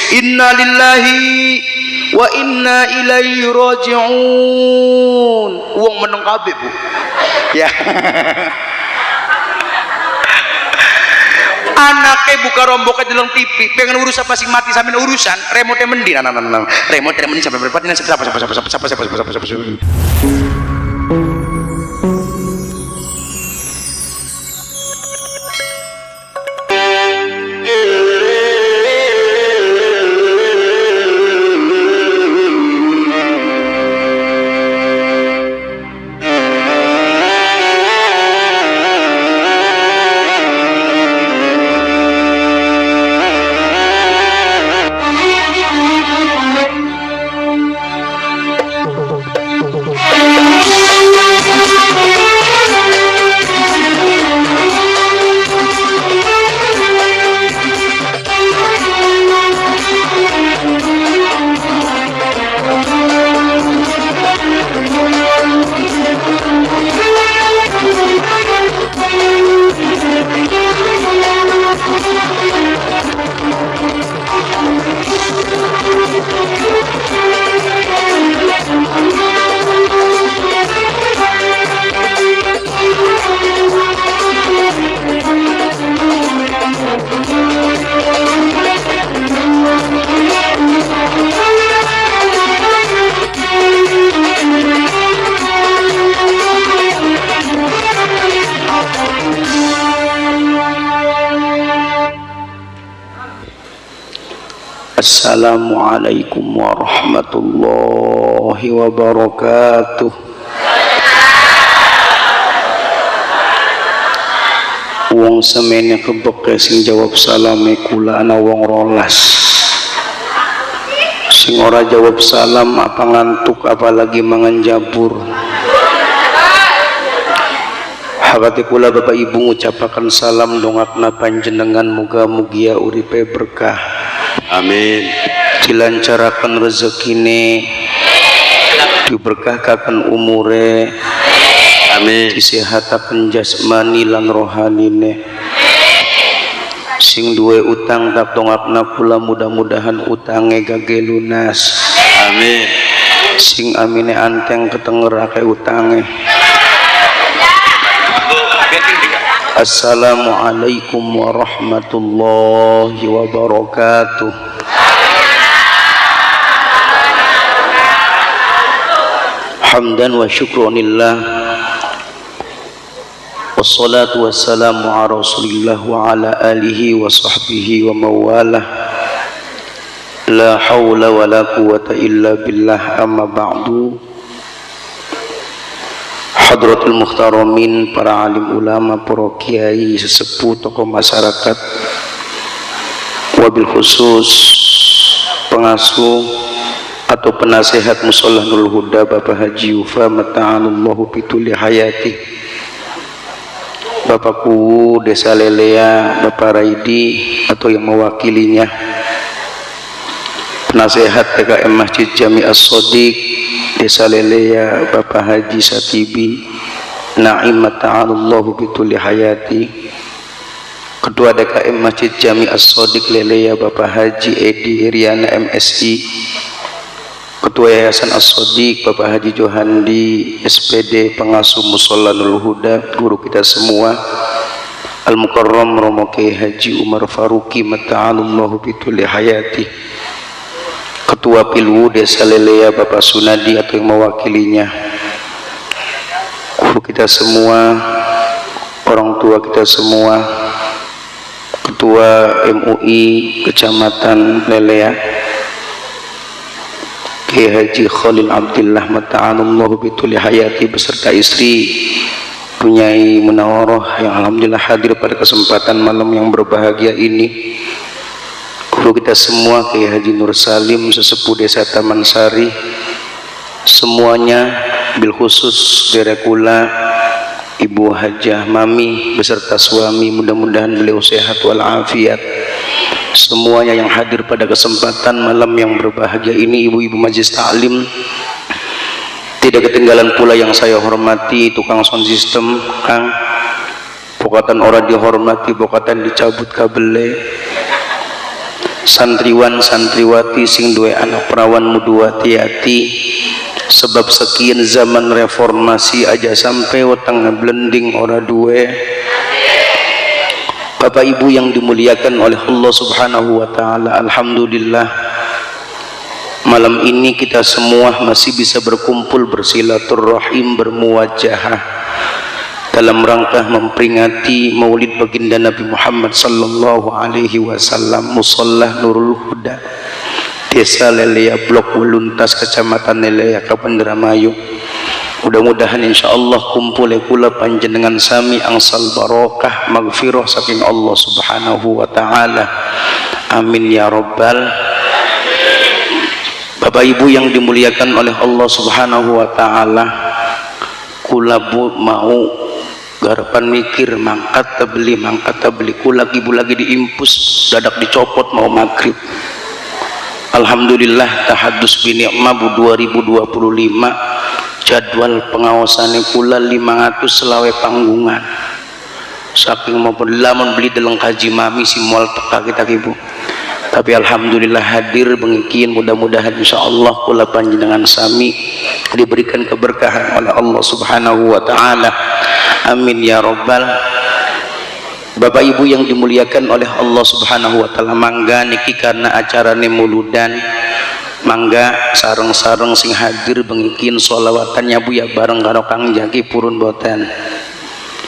Inna lillahi wa inna ilaihi raji'un. Wong meneng kabeh, Bu. Ya. Anaknya buka romboknya dalam TV, pengen urus apa sih mati sampai urusan, remote mendi, remote mendi sampai berapa ini siapa. Assalamualaikum warahmatullahi wabarakatuh. Wong semene kebeke sing jawab salame kula ana wong rolas. Sing ora jawab salam apa ngantuk apalagi mangan jabur. Hawati kula Bapak Ibu ngucapaken salam dongakna panjenengan muga-mugia uripe berkah. Amin. Dilancarakan rezekine, diberkahkan umure, amin. Disehataken jasmani lan rohanine. Sing duwe utang tak dongakna pula mudah-mudahan utange gage lunas. Amin. Sing amine anteng ketengerake utange. Assalamualaikum warahmatullahi wabarakatuh. Hamdan wa syukronillah, wassalatu wassalamu ala rasulillah wa ala alihi wa sahbihi wa mawalah. La hawla wa la quwata illa billah, amma ba'du. Hadratul muhtaramin, para alim ulama, para kiai, sesepuh, tokoh masyarakat, wabil khusus pengasuh atau penasehat Musholah Nurul Huda Bapak Haji Yufa mata'anullahu bituli hayati, Bapak Kuwu Desa Lelea, Bapak Raidi atau yang mewakilinya, penasehat TKM Masjid Jami As-Shodiq Desa Lelea Bapak Haji Satibi Naim mata'anullahu bituli hayati, Ketua DKM Masjid Jami As-Shodiq Lelea Bapak Haji Edi Iriana MSI, Ketua Yayasan As-Shodiq Bapak Haji Johandi SPD, pengasuh Musholah Nurul Huda, guru kita semua Al-Mukarram Romo Kiai Haji Umar Faruqi mata'anullahu bituli hayati, Ketua Pilwu Desa Lelea Bapak Sunadi atau yang mewakilinya, guru kita semua, orang tua kita semua, Ketua MUI Kecamatan Lelea Kiai Haji Khalil Abdillah mata'anullahu bituli hayati beserta istri Punyai Munawaroh yang alhamdulillah hadir pada kesempatan malam yang berbahagia ini, guru kita semua Kiai Haji Nur Salim sesepuh Desa Taman Sari, semuanya bil khusus Derekula Ibu Hajah Mami beserta suami, mudah-mudahan beliau sehat walafiat. Semuanya yang hadir pada kesempatan malam yang berbahagia ini, ibu-ibu majlis taklim, tidak ketinggalan pula yang saya hormati tukang sound system Kang, pokatan orang dihormati, pokatan dicabut kabelnya. santriwan santriwati sing duwe anak perawan mudu hati-hati, sebab sekian zaman reformasi aja sampai weteng blending ora duwe. Bapak Ibu yang dimuliakan oleh Allah Subhanahu wa taala, alhamdulillah malam ini kita semua masih bisa berkumpul bersilaturahim, bermuwajahah dalam rangka memperingati Maulid baginda Nabi Muhammad sallallahu alaihi wasallam, Musalla Nurul Huda, Desa Lelea, Blok Weluntas, Kecamatan Lelea, Kabupaten Indramayu. Mudah-mudahan insyaallah kumpul kula panjenengan sami angsal barokah maghfirah saking Allah Subhanahu wa taala. Amin ya rabbal. Bapak Ibu yang dimuliakan oleh Allah Subhanahu wa taala, kula bu mau garapan mikir mangkat beli kula ibu lagi diimpus dadak dicopot mau maghrib. Alhamdulillah tahadus bi ni'mah 2025 jadwal pengawasannya pula 500 selawe panggungan saking maupun lamun beli dalam kaji mami si mual teka kita ibu, tapi alhamdulillah hadir bengikin. Mudah-mudahan insyaallah kula panjenengan sami diberikan keberkahan oleh Allah Subhanahu wa taala. Amin ya rabbal. Bapak Ibu yang dimuliakan oleh Allah Subhanahu wa taala, mangga niki karena acarane muludan, mangga sareng-sareng sing hadir bengikin sholawatannya Bu ya bareng karo Kang Jaki purun boten.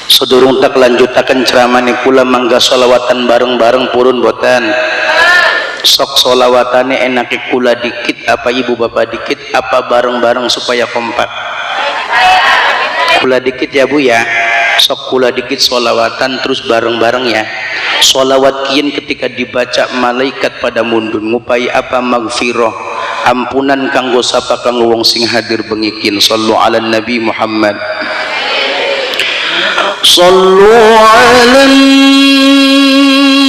Sedurung tak lanjutaken ceramane kula mangga sholawatan bareng-bareng purun boten. Sok sholawatane enake kula dikit apa ibu bapak dikit apa bareng-bareng supaya kompak? Kula dikit ya Bu ya. Sok kula dikit sholawatan terus bareng-bareng ya. Sholawat kian ketika dibaca malaikat pada mundun ngupai apa maghfirah, ampunan kanggo sapa kanggo wong sing hadir bengikin. Sallu ala Nabi Muhammad. Sallu ala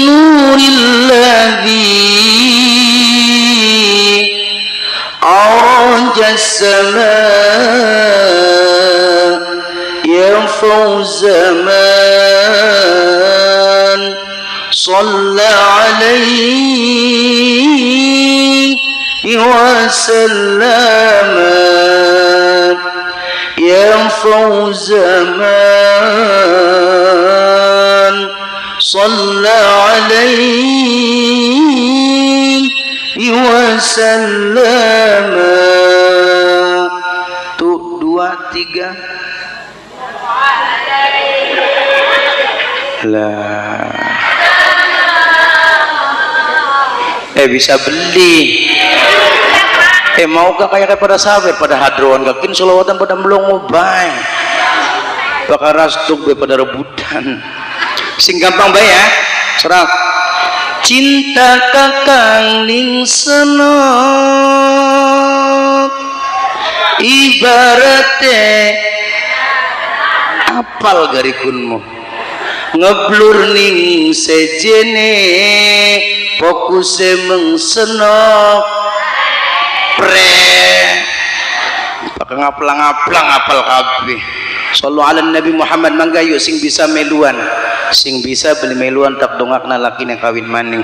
nurilladzi arjas samaa ya fawz zaman. Sallu alaihi wa sallam ya fawz zaman. Sallu alaihi wa sallam. Tuh 2 3 lah. Bisa beli. Maukah kayak pada sahabat pada hadroan kakin sholawatan pada melongo bae. Bakal rastuk be pada rebutan. Sing gampang bae ya. Serak. Cinta kakang ning senop ibarate apal garikunmu ngeblur ning sejene fokuse mengsenok pre pakai ngaplang-ngaplang apal kabeh. Sallu ala Nabi Muhammad. Mangga yuk sing bisa meluan, sing bisa beli meluan tak dongakna lakine kawin maning.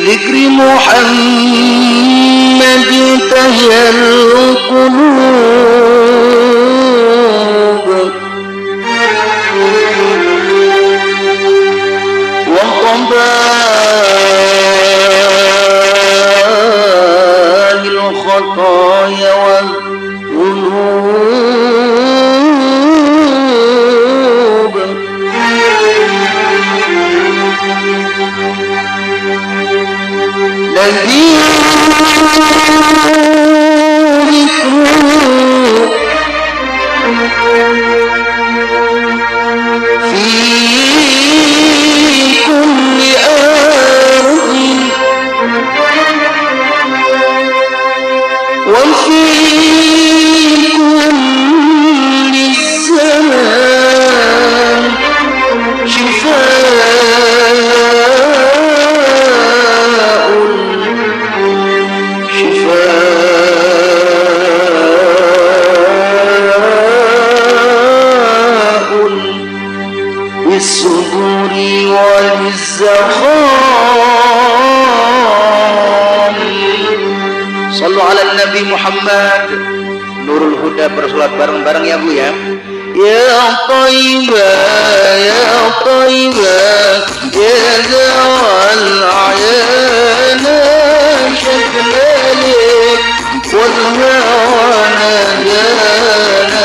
Zikri Muhammad tahyal qulub wa qabalil khataya wal dhunub. Nabi fi kulli Nabi Muhammad. Nurul Huda bersolat bareng-bareng ya Bu ya. Ya Taibah, ya Taibah, ya zawal ayana shaklali wal hawa nadana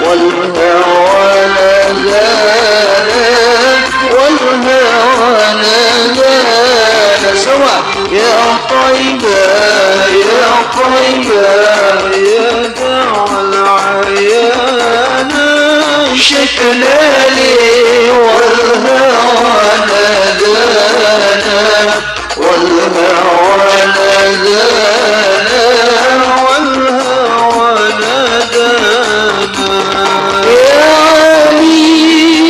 wal hawa nadana wal hawa nadana sawa ya Taibah, ya Taibah, ya zawal ayana شكلالي والهوى نادانا والهوى نادانا والهوى نادانا يا علي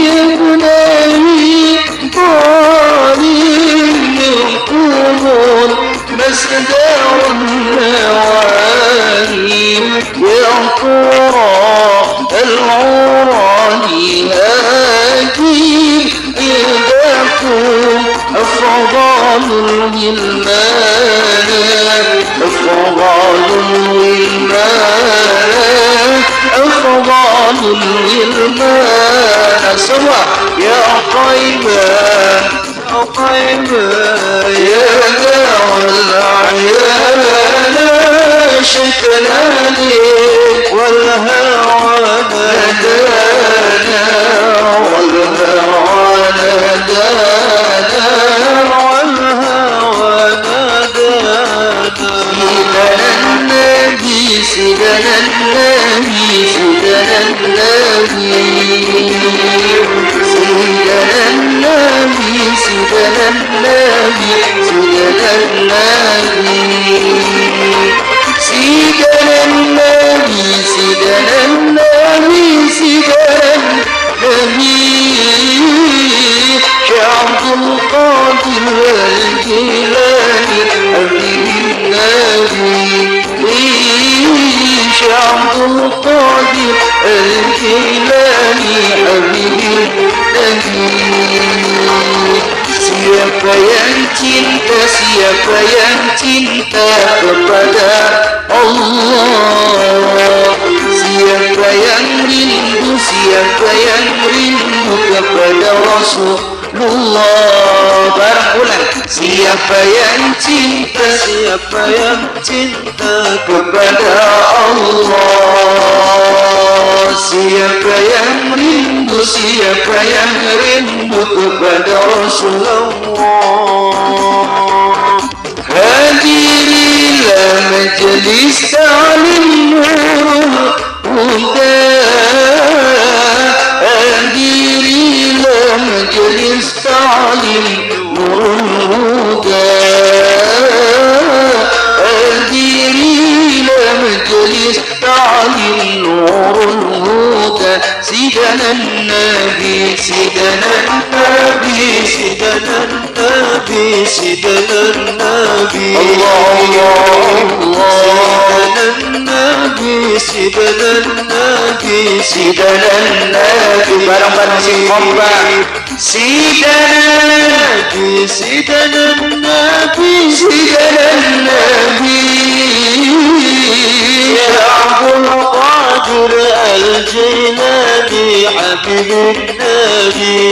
يا ابن أبي طالب القبور مسدار النوالي يا ترى العراني هاتي إيداكم أفضل الغلمان أفضل الغلمان أفضل الغلمان سوا يا طيبان يا طيبان يا ذوى الأعيان شكلاني والهوى نادانا والهوى نادانا والهوى نادانا سيدنا النبي سيدنا النبي سيدنا النبي سيدنا النبي سيدنا النبي سيدنا النبي سيدنا النبي سيدنا النبي شعب القادر الجيلاني حبيب النبي شعب القادر الجيلاني حبيب النبي siapa yang cinta kepada Allah, siapa yang rindu kepada Rasulullah. Bareng ulang. Siapa yang cinta kepada Allah, siapa yang rindu kepada Rasulullah. Hadirilah majelis ta'lim nurul huda, hadirilah majelis ta'lim nurul huda, hadirilah majelis ta'lim nurul huda. سيدنا النبي سيدنا النبي سيدنا النبي سيدنا النبي الله سيدنا النبي سيدنا النبي سيدنا النبي bareng-bareng sing kompak سيدنا النبي سيدنا النبي سيدنا النبي يا عبد القادر الجيلاني حبيب النبي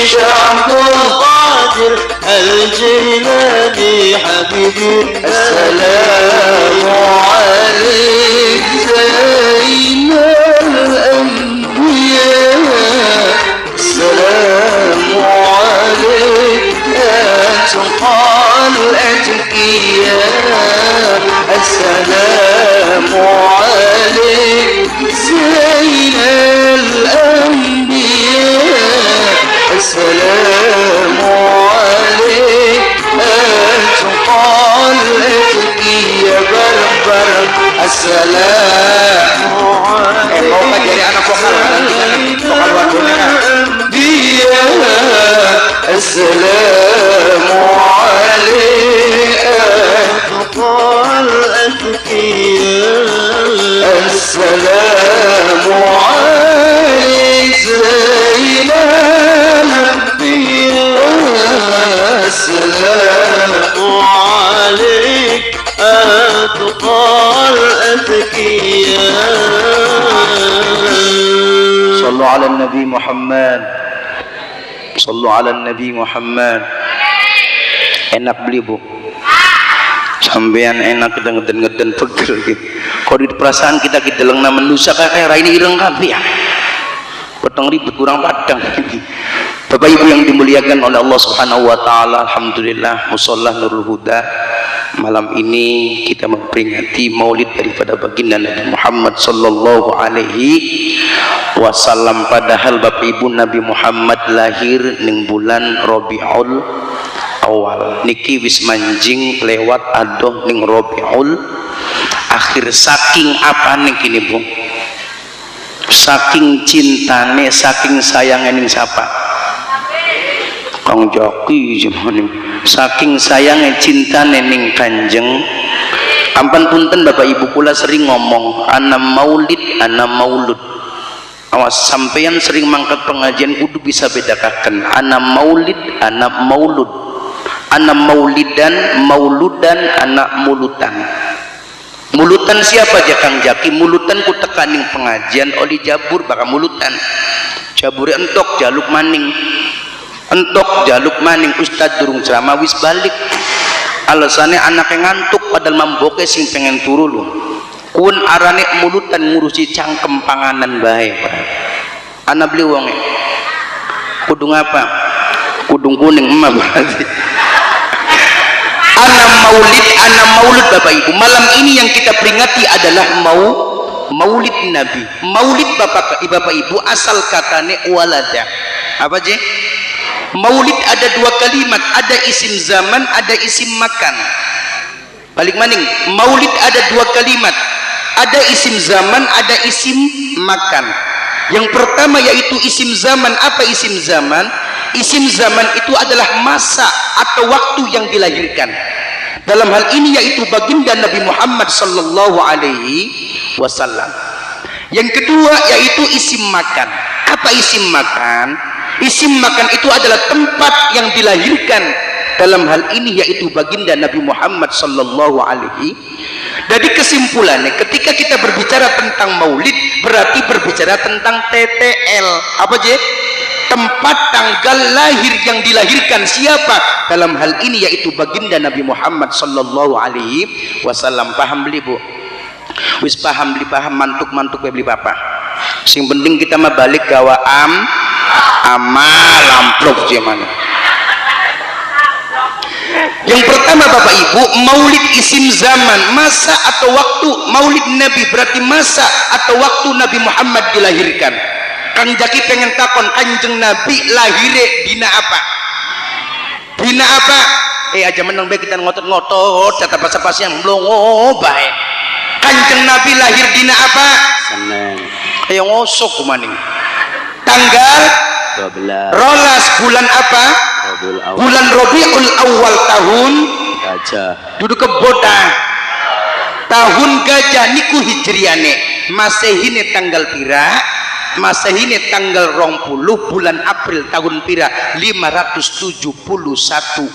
شعب القادر الجيلاني حبيب السلام عليك زين الأنبياء السلام عليك أتقى الأتقياء السلام عليك زين الأنبياء السلام عليك أتقى الأتقياء بربر السلام عليك mau jadi anak vokal السلام عليك أتقى الأتقياء السلام عليك زين الأنبياء السلام عليك أتقى الأتقياء صلوا على النبي محمد صلوا على النبي محمد. Enak beli bu, sampean enak kita ngeden pegel gitu. Kalau di perasaan kita deleng nama manusia kayak ini ireng kabeh ya. Potong ribut kurang padang. Bapak Ibu yang dimuliakan oleh Allah Subhanahu wa taala, alhamdulillah musalla Nurul Huda. Malam ini kita memperingati Maulid daripada baginda Nabi Muhammad sallallahu alaihi wasallam. Padahal Bapak Ibu Nabi Muhammad lahir ning bulan Rabiul Awal. Niki wis manjing lewat adoh ning Rabiul Akhir. Saking apa nih kini bu? Saking cintane, saking sayangnya ning siapa? Kang Joki jemaning. Saking sayangnya cintane ning Kanjeng. Ampun punten Bapak Ibu kula sering ngomong ana maulid, ana maulud. Awas sampeyan sering mangkat pengajian kudu bisa bedakaken ana maulid, ana maulud. Ana maulidan, mauludan, ana mulutan. Mulutan siapa aja Kang Jaki? Mulutan ku tekaning pengajian oli jabur bakal mulutan. Jabure entok jaluk maning. Entok jaluk maning ustad durung ceramah wis balik. Alasannya anaknya ngantuk padahal mamboke sing pengen turu lu. Kun arane mulutan ngurusi cangkem panganan bae. Ana beli wonge. Kudu ngapa? Kudung kuning emam berarti. Ana maulid Bapak Ibu. Malam ini yang kita peringati adalah maulid Nabi. Maulid Bapak Ibu asal katanya walada. Apa je? Maulid ada dua kalimat, ada isim zaman, ada isim makan. Balik maning, maulid ada dua kalimat, ada isim zaman, ada isim makan. Yang pertama yaitu isim zaman. Apa isim zaman? Isim zaman itu adalah masa atau waktu yang dilahirkan. Dalam hal ini yaitu baginda Nabi Muhammad sallallahu alaihi wasallam. Yang kedua yaitu isim makan. Apa isim makan? Isim makan itu adalah tempat yang dilahirkan. Dalam hal ini yaitu baginda Nabi Muhammad sallallahu alaihi. Jadi kesimpulannya ketika kita berbicara tentang maulid berarti berbicara tentang TTL. Apa je? Tempat tanggal lahir yang dilahirkan siapa? Dalam hal ini yaitu baginda Nabi Muhammad sallallahu alaihi wasallam. Paham beli bu? Wis paham beli paham mantuk beli papa. Sing penting kita mah balik gawa amal amplop zaman. Yang pertama Bapak Ibu, maulid isim zaman, masa atau waktu. Maulid Nabi berarti masa atau waktu Nabi Muhammad dilahirkan. Kang Jaki pengen takon Kanjeng Nabi lahire dina apa? Dina apa? Aja meneng bae kita ngotot-ngotot kata pas-pas yang blongo bae. Kanjeng Nabi lahir dina apa? Senin. Ayo ngosok kumaning. Tanggal 12. rolas bulan apa? Bulan Rabiul Awal tahun Gajah. duduk ke boda. Tahun gajah niku hijriane. Masehine tanggal pira? Masehine tanggal 20 bulan April tahun pira 571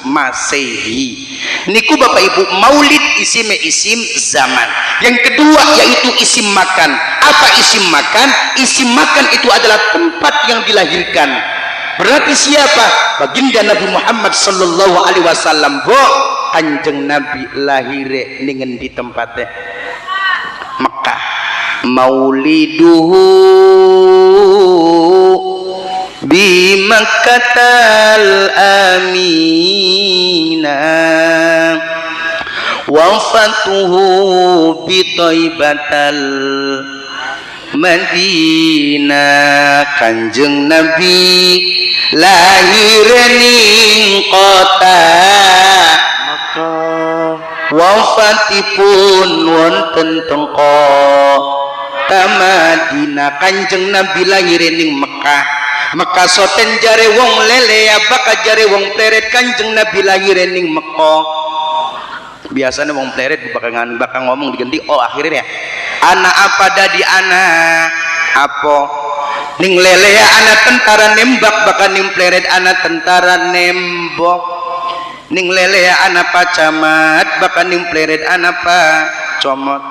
Masehi. Niku Bapak Ibu maulid isime isim zaman. Yang kedua yaitu isim makan. Apa isim makan? Isim makan itu adalah tempat yang dilahirkan. Berarti siapa? Baginda Nabi Muhammad sallallahu alaihi wasallam. Bo Kanjeng Nabi lahire ningen di tempatnya Mekah. Mauliduhu bi Makkatal amina wafatuhu bi Thaibatal Madinah. Kanjeng Nabi lahir ning kota Makkah, wafatipun wonten teng kota Madinah. Kanjeng Nabi lahir ning Mekah. Mekah soten jare wong lele baka jare wong pleret. Kanjeng Nabi lahir ning Mekah. Biasanya wong pleret bakal ngomong diganti oh akhirnya anak apa dadi anak apa ning lele anak tentara nembak bakal ning pleret anak tentara nembok. Ning lele anak pacamat bakal ning pleret anak comot.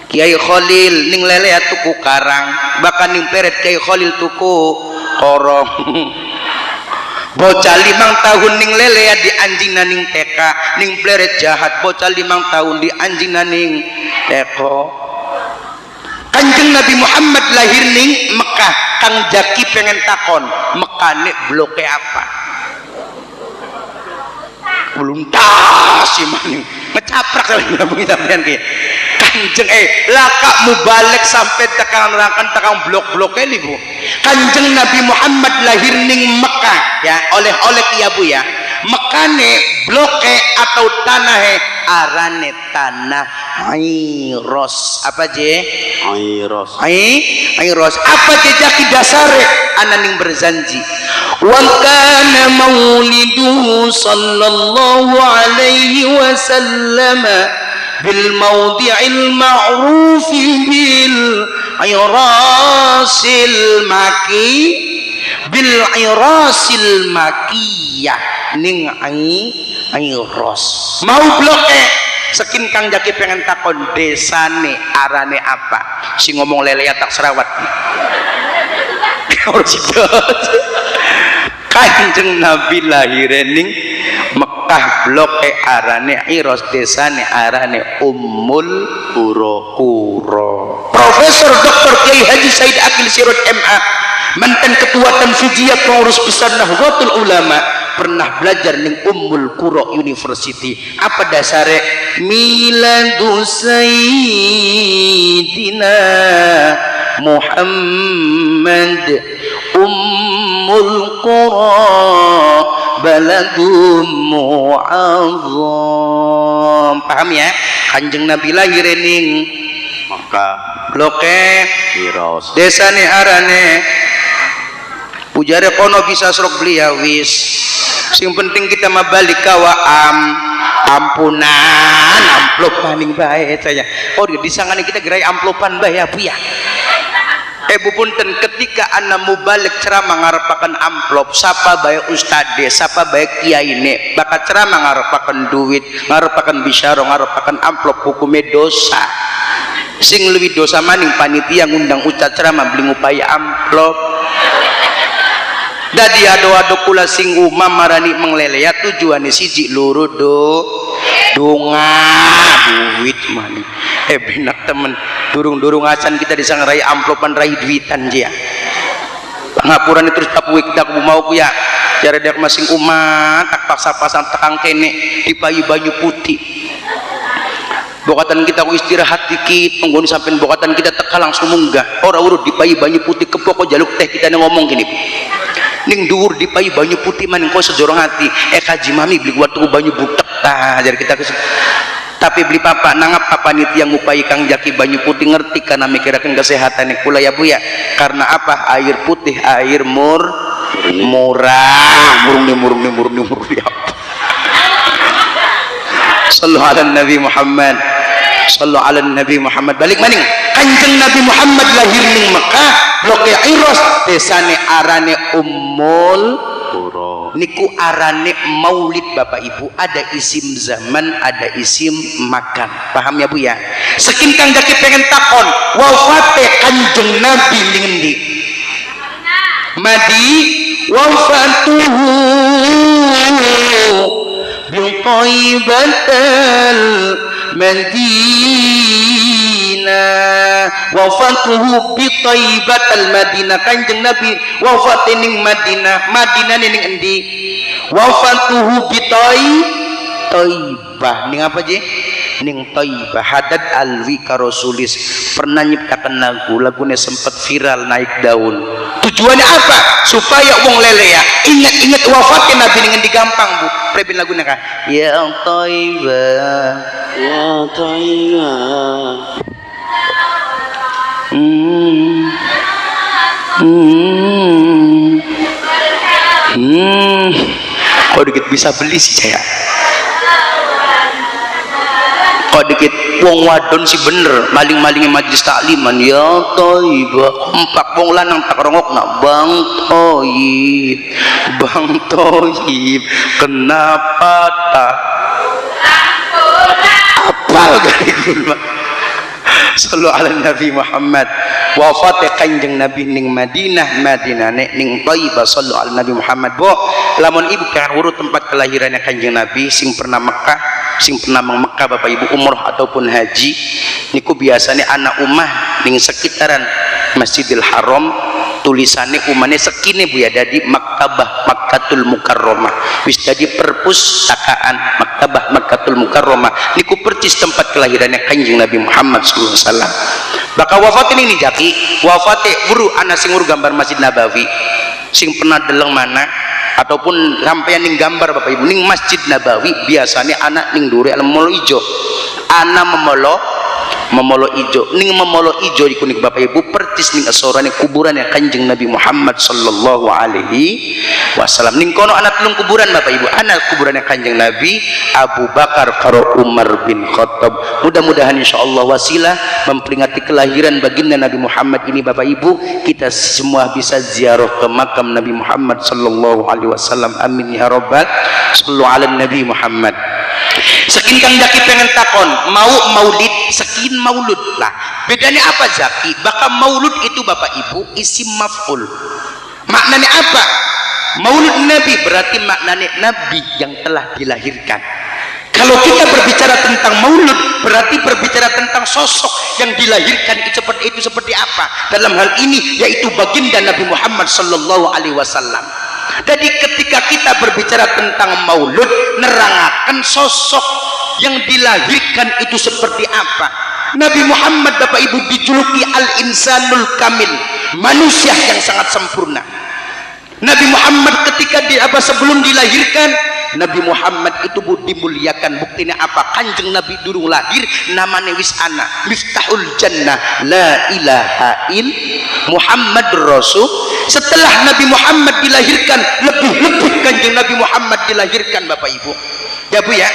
Kiai Khalil ning lele tuku karang, bahkan ning peret Kiai Khalil tuku korong. Bocah 5 tahun ning lele di anjingna ning TK, ning pleret jahat. Bocah 5 tahun di anjingna ning teko. Kanjeng Nabi Muhammad lahir ning Mekah. Kang Jaki pengen takon, Mekah nek bloke apa? Belum tas sih maning ngecaprak sama kita pian. Kanjeng lakak mubalek sampai tekan blok-blok ini Bu. Kanjeng Nabi Muhammad lahir ning Mekah ya, oleh ya Bu ya. Mekane bloke atau tanah arane tanah Airos. Apa je? Airos. Airos. Apa je jaki dasare ananing berzanji. Wa kana mauliduhu sallallahu alaihi wasallam bil mawdi'il ma'ruf bil irasil maki bil irasil makiyah ning Airos. Mau bloke sekin Kang Jaki pengen takon desane arane apa? Si ngomong lele tak serawat. Kanjeng Nabi lahir ning Mekah bloke arane Iros, desane arane Ummul Qura. Profesor Dr. Kiai Haji Said Akil Sirot MA, mantan ketua Tanfidiyah pengurus besar Nahdlatul Ulama, pernah belajar ning Ummul Qura University. Apa dasare? Miladu Sayyidina Muhammad Ummul Qura baladun mu'azzam. Paham ya? Kanjeng Nabi lahir ning Mekah bloke Iros. desane arane pujare kono bisa serok beli ya wis. Sing penting kita mah balik kawa ampunan amplop maning bae saya. Oh disangani kita gerai amplopan bae ya Bu ya. Bu punten ketika anda mubalik ceramah ngarepaken amplop, sapa bae ustade, sapa bae kiai ne, bakal ceramah ngarepaken duit, ngarepaken bisyaro, ngarepaken amplop, hukumnya dosa. Sing lebih dosa maning panitia ngundang ucat ceramah beli ngupaya amplop. Dadi ado-ado kula sing umam marani mengleleya tujuane siji loro donga duit maning. Benak temen durung acan kita disang rai amplopan rai duitan dia ngapuran terus tapuik dak mau ku ya cara dak masing umat tak paksa-pasang tekang kene dipayi banyu putih bokatan kita ku istirahat dikit penggoni sampean bokatan kita teka langsung munggah ora urut dipayi banyu putih kepoko jaluk teh kita ngomong gini ning dhuwur dipayi banyu putih maning kok sejorong hati kaji mami beli gua tuku banyu butek tah jadi kita tapi beli papa nangap papa niti yang ngupai Kang Jaki banyu putih ngerti karena mikirakan kesehatan kula ya Bu ya. Karena apa? Air putih air murah murni ya. Sallu ala Nabi Muhammad, sallu ala Nabi Muhammad. Balik maning Kanjeng Nabi Muhammad lahir ning Mekah bloke Iros, desane arane Ummul Qura. Niku arane maulid Bapak Ibu, ada isim zaman, ada isim makan. Paham ya Bu ya? Sekin Kang Jaki pengen takon, wafate Kanjeng Nabi ning endi? Madi wafatuhu bi Thaibatal Madinah. Wafatuhu bi Thaibatal Madinah. Kanjeng Nabi wafat ning Madinah. Madinah ning endi? Wafatuhu bi Thaibah. Ning apa je? Ning Thaibah. Hadad alwi karosulis pernah nyiptakan lagune sempat viral naik daun. Tujuannya apa? Supaya wong lele ya ingat wafatnya Nabi ning endi gampang Bu. Prebin lagune ka? Ya Thaibah, Ya Thaibah. Kok dikit bisa beli sih saya. Kok dikit wong wadon sih bener maling-malingnya majlis takliman ya Thaibah kompak wong lanang tak rongok nak Bang Thaib kenapa tak apal kali kula. Sallu ala Nabi Muhammad. Wafate Kanjeng Nabi ning Madinah, ning Thayyibah. Sallu ala Nabi Muhammad. Bo, lamun ibu pengen urut tempat kelahirannya Kanjeng Nabi sing pernah Mekah, sing pernah Mekah Bapak Ibu umroh ataupun haji, niku biasanya anak umah ning sekitaran Masjidil Haram, tulisannya umane sekine Bu ya, dadi Makkatul Mukarramah, wis dadi perpustakaan Makkatul Mukarramah niku percis tempat kelahirannya Kanjeng Nabi Muhammad sallallahu alaihi wasallam. Bakal wafat ini jaki wafate guru anak sing gambar Masjid Nabawi sing pernah deleng mana ataupun sampeyan ning gambar Bapak Ibu ning Masjid Nabawi biasanya anak ning dure memolo ijo, anak memolo ijo ning memolo ijo iku ning Bapak Ibu percis ning asorane kuburannya Kanjeng Nabi Muhammad sallallahu alaihi wasallam. Ning kono ana telung kuburan Bapak Ibu, ana kuburannya Kanjeng Nabi, Abu Bakar karo Umar bin Khattab. Mudah-mudahan insyaallah wasilah memperingati kelahiran baginda Nabi Muhammad ini Bapak Ibu, kita semua bisa ziarah ke makam Nabi Muhammad sallallahu alaihi wasallam. Amin ya rabbal sallu ala Nabi Muhammad. Sekin kang Jaki pengen takon mau maulid sekin maulud lah, bedanya apa Zaki? Bakal maulud itu Bapak Ibu isim maf'ul, maknanya apa? Maulud Nabi berarti maknanya Nabi yang telah dilahirkan. Kalau kita berbicara tentang maulud berarti berbicara tentang sosok yang dilahirkan itu seperti apa, dalam hal ini yaitu baginda Nabi Muhammad sallallahu alaihi wasallam. Jadi ketika kita berbicara tentang maulud, nerangakan sosok yang dilahirkan itu seperti apa. Nabi Muhammad Bapak Ibu dijuluki al-insanul kamil, manusia yang sangat sempurna. Nabi Muhammad ketika sebelum dilahirkan, Nabi Muhammad itu dimuliakan. Buktinya apa? Kanjeng Nabi dulu lahir namanya wis ana miftahul jannah la ilaha il Muhammad Rasul. Setelah Nabi Muhammad dilahirkan, lebih Kanjeng Nabi Muhammad dilahirkan Bapak Ibu ya Bu ya.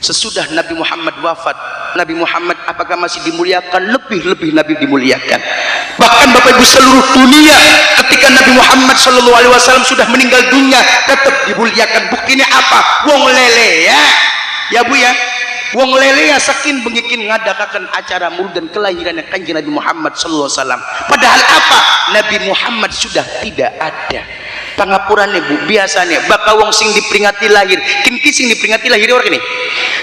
Sesudah Nabi Muhammad wafat, Nabi Muhammad apakah masih dimuliakan? Lebih Nabi dimuliakan. Bahkan Bapak Ibu seluruh dunia ketika Nabi Muhammad sallallahu alaihi wasallam sudah meninggal dunia tetap dimuliakan. Buktinya apa? Wong lele ya Bu ya. Wong lele ya saking bengikin ngadakakan acara maulid dan kelahirannya Kanjeng Nabi Muhammad sallallahu alaihi wasallam. Padahal apa? Nabi Muhammad sudah tidak ada. Pangapurannya Bu, biasanya bakal wong sing diperingati lahir, kinki sing diperingati lahir orang ini.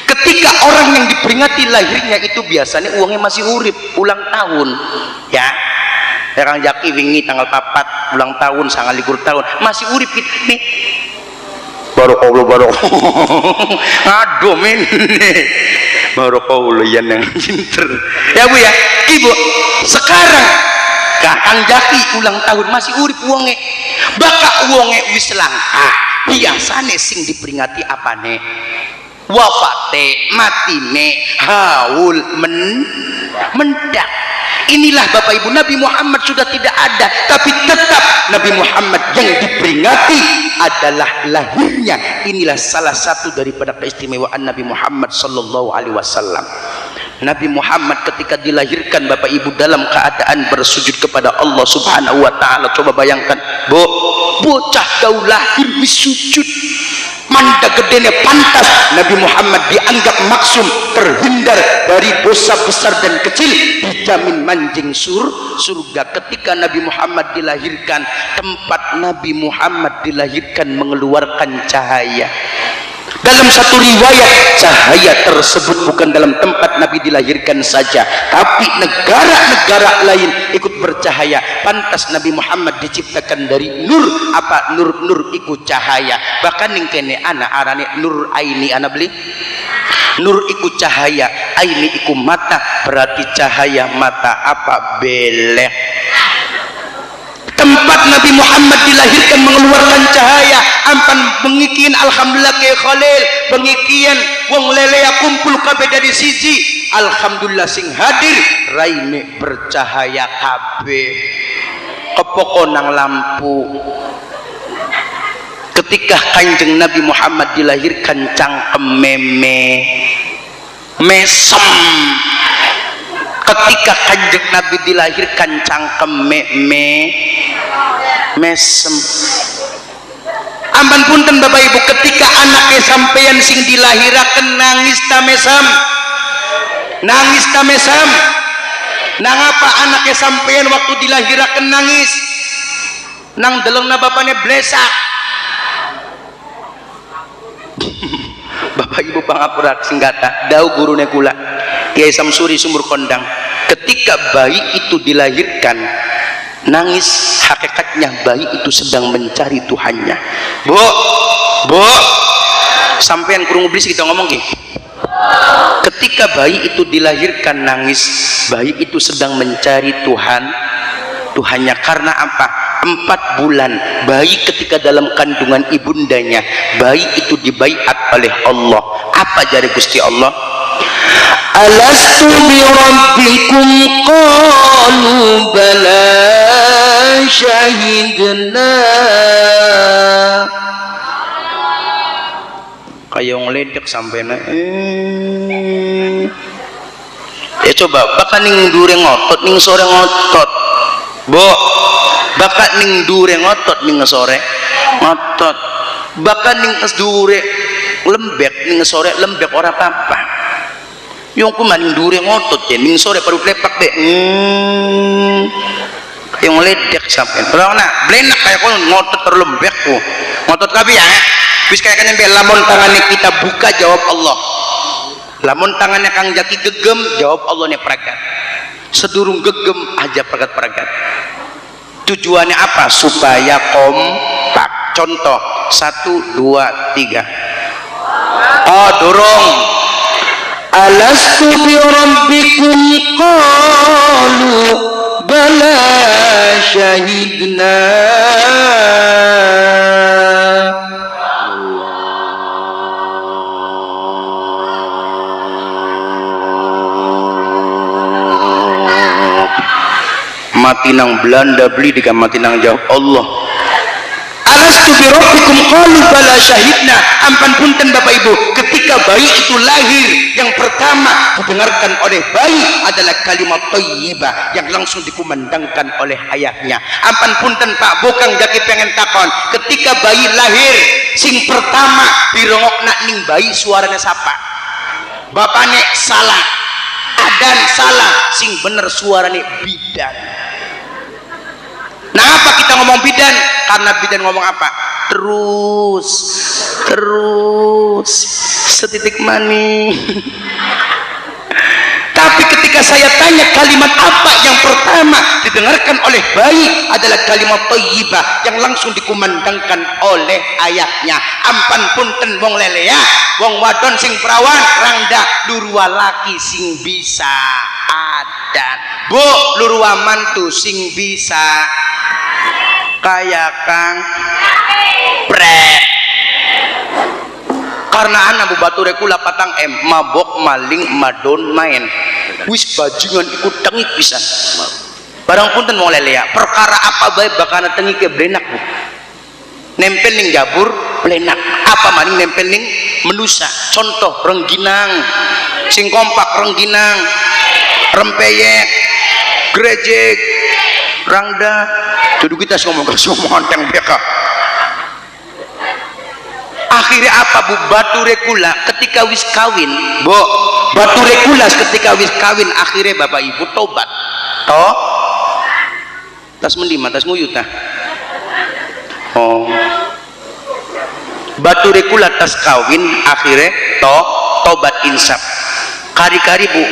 Ketika orang yang diperingati lahirnya itu biasanya uangnya masih urip, ulang tahun ya. Kang Jaki wingi tanggal 4 ulang tahun, 29 tahun masih urip kita nih. Barokallah aduh men barokallah yang pinter ya Bu ya. Ibu sekarang Kang Jaki ulang tahun masih urip uangnya, bakal uangnya wis langka. Biasanya sing diperingati apa nih? Wafate, matine, haul, mendak. Inilah Bapak Ibu, Nabi Muhammad sudah tidak ada, tapi tetap Nabi Muhammad yang diperingati adalah lahirnya. Inilah salah satu daripada keistimewaan Nabi Muhammad sallallahu alaihi wasallam. Nabi Muhammad ketika dilahirkan Bapak Ibu dalam keadaan bersujud kepada Allah Subhanahu wa taala. Coba bayangkan, bocah dau lahir sujud. Manda gedenya pantas Nabi Muhammad dianggap maksum, terhindar dari dosa besar dan kecil, dijamin manjing surga. Ketika Nabi Muhammad dilahirkan, tempat Nabi Muhammad dilahirkan mengeluarkan cahaya. Dalam satu riwayat, cahaya tersebut bukan dalam tempat Nabi dilahirkan saja, tapi negara-negara lain ikut bercahaya. Pantas Nabi Muhammad diciptakan dari nur. Apa nur ikut cahaya. Bahkan ning kene ana arane nur aini, ana beli nur ikut cahaya, aini ikut mata, berarti cahaya mata apa? Belek. Tempat Nabi Muhammad dilahirkan mengeluarkan cahaya. Ampan bengikian alhamdulillah ke Khalil, bengikian wong lelea kumpul kabeh dari siji. Alhamdulillah sing hadir raine bercahaya kabeh. Kepokon nang lampu. Ketika Kanjeng Nabi Muhammad dilahirkan cangkem mesem. Ketika Kanjeng Nabi dilahirkan cangkem mesem. Amban punten Bapak Ibu, ketika anaknya sampean sampeyan sing dilahiraken nangis tamesam, nangis tamesam. Nang apa anaknya sampeyan waktu dilahiraken nangis? Nang delengna bapaknya blesak. Bapak Ibu pangapura singgata dau gurune kula Kiai Samsuri Sumur Kondang, ketika bayi itu dilahirkan nangis, hakikatnya bayi itu sedang mencari Tuhannya. Bu sampean kurung iblis kita ngomong gini, ketika bayi itu dilahirkan nangis, bayi itu sedang mencari Tuhannya. Karena apa? 4 bulan bayi ketika dalam kandungan ibundanya, bayi itu dibaiat oleh Allah. Apa jari Gusti Allah? Alastu bi rabbikum qalu bala syahidna. Kayak ngeledek sampai ya coba bakal ning dure ngotot ning sore ngotot, Bu. Bakal ning dure ngotot ning sore ngotot, bakal ning dure lembek ning sore lembek ora apa-apa. Yung kumaning dure ngotot ya ning sore baru lepak deh. Yang ledek sampai terang nak blenak kayak kon ngotot terlembek ku ngotot kabi ya bis kayak kan lamun tangannya kita buka jawab Allah, lamun tangannya Kang Jaki gegem jawab Allah nih peragat, sedurung gegem aja peragat. Tujuannya apa? Supaya kompak. Contoh 1, 2, 3. Oh dorong. Alastu bi rabbikum qalu bala syahidna. Mati nang Belanda beli di mati nang jawab Allah. Alastu bi rabbikum qalu bala syahidna. Ampan punten Bapak Ibu, ketika bayi itu lahir, yang pertama didengarkan oleh bayi adalah kalimat thayyibah yang langsung dikumandangkan oleh ayahnya. Ampan punten Pak Bokang Jaki pengen takon, ketika bayi lahir sing pertama dirongokna ning bayi suaranya siapa? Bapaknya salah, adan salah, sing bener suaranya bidan. Nah apa kita ngomong bidan? Karena bidan ngomong apa? Terus setitik mani. Tapi ketika saya tanya kalimat apa yang pertama didengarkan oleh bayi adalah kalimat thayyibah yang langsung dikumandangkan oleh ayahnya. Ampan punten wong lelea, wong wadon sing perawan rangda lurua laki sing bisa adan. Bu lurua mantu sing bisa kayak Kang Pret. Karena anak bubature kula patang mabok maling madon main wis bajingan ikut tengik pisan. Barang punten wong lelea perkara apa bae bakal tengik ke blenak Bu. Nempel ning jabur blenak, apa maning nempel ning menusa. Contoh rengginang sing kompak, rengginang rempeyek grejek rangda. Jadi kita ngomong ke semua yang mereka. Akhirnya apa Bu? Bature kula ketika wis kawin, Bu. Bature kula ketika wis kawin akhirnya Bapak Ibu tobat. Toh? Tas mendima, tas nguyuta. Oh. Bature kula tas kawin akhirnya tobat insaf. Kari-kari Bu,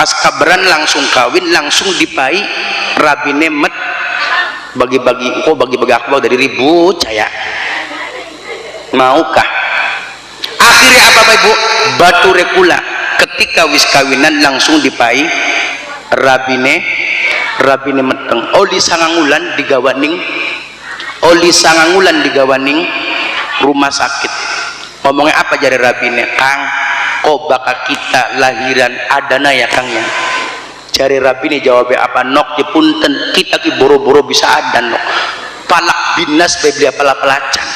pas kabaran langsung kawin langsung dipai rabine met bagi-bagi akbar dari ribut saya. Maukah? Akhirnya apa Bapak Ibu? Bature kula ketika wis kawinan langsung dipai rabine meteng oli sangangulan digawaning rumah sakit. Ngomongnya apa jari rabine? Kang kok bakal kita lahiran adana ya Kang ya? Jari rabine jawabnya apa? Nok jepunten kita ki boro-boro bisa adan nok palak binas beli apala pelacan.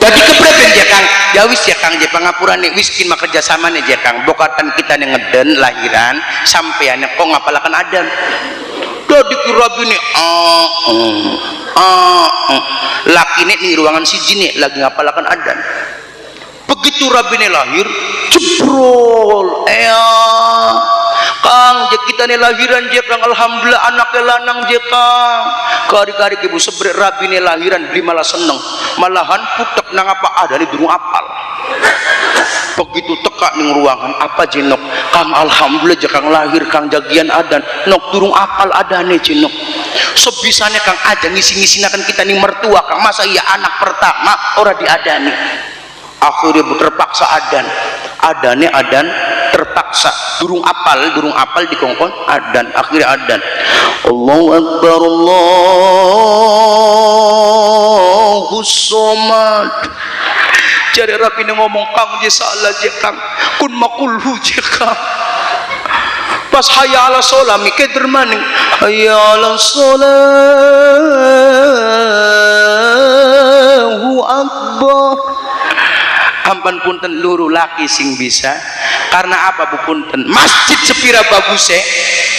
Jadi kepreben ya Kang, ya wis ya Kang, ya pangapurane wis kin kerja sama nih ya Kang, bokatan kita nih ngeden lahiran sampean kok ngapalakan adan. Jadi kirabine laki nih di ruangan siji nih lagi ngapalakan adan. Begitu begitu rabine lahir jebrol Kang je kita nih lahiran je Kang alhamdulillah anaknya lanang je Kang kari-kari ibu sebrek rabine lahiran beli malah seneng malahan putek nang apa ada nih durung apal begitu teka ning ruangan apa jenok Kang alhamdulillah je Kang lahir Kang jagian adan nok durung apal adane jenok sebisanya Kang aja ngisi-ngisinakan kita ning mertua Kang masa iya anak pertama ora diadani akhirnya terpaksa adane adan terpaksa durung apal dikongkon adan akhirnya adan Allahu Akbar Allahus somad jadi rapi ngomong Kang je salah je Kang kun makulhu je Kang pas hayya ala sholat mikir dermaning hayya ala sholahu akbar ampan punten luru laki sing bisa karena apa bu punten masjid sepira baguse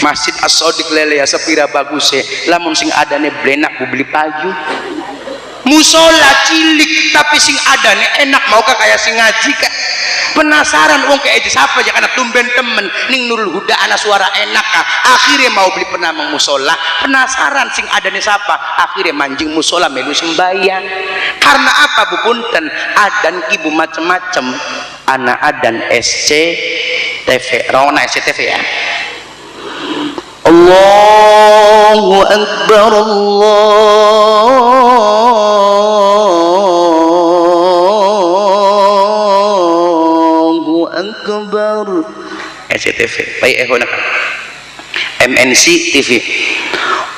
masjid as-sodiq lele ya sepira baguse lamun sing adane blenak bu beli paju musola cilik tapi sing adane enak mau kayak sing ngaji kak penasaran wong kayak siapa aja karena tumben temen ning Nurul Huda anak suara enak kah akhirnya mau beli penamang musola penasaran sing adane siapa akhirnya manjing musola melu sembahyang karena apa bu punten adan kibu macem-macem anak adan SCTV rawana SCTV ya Allahu Akbar Allahu Akbar SCTV baik ehona MNC TV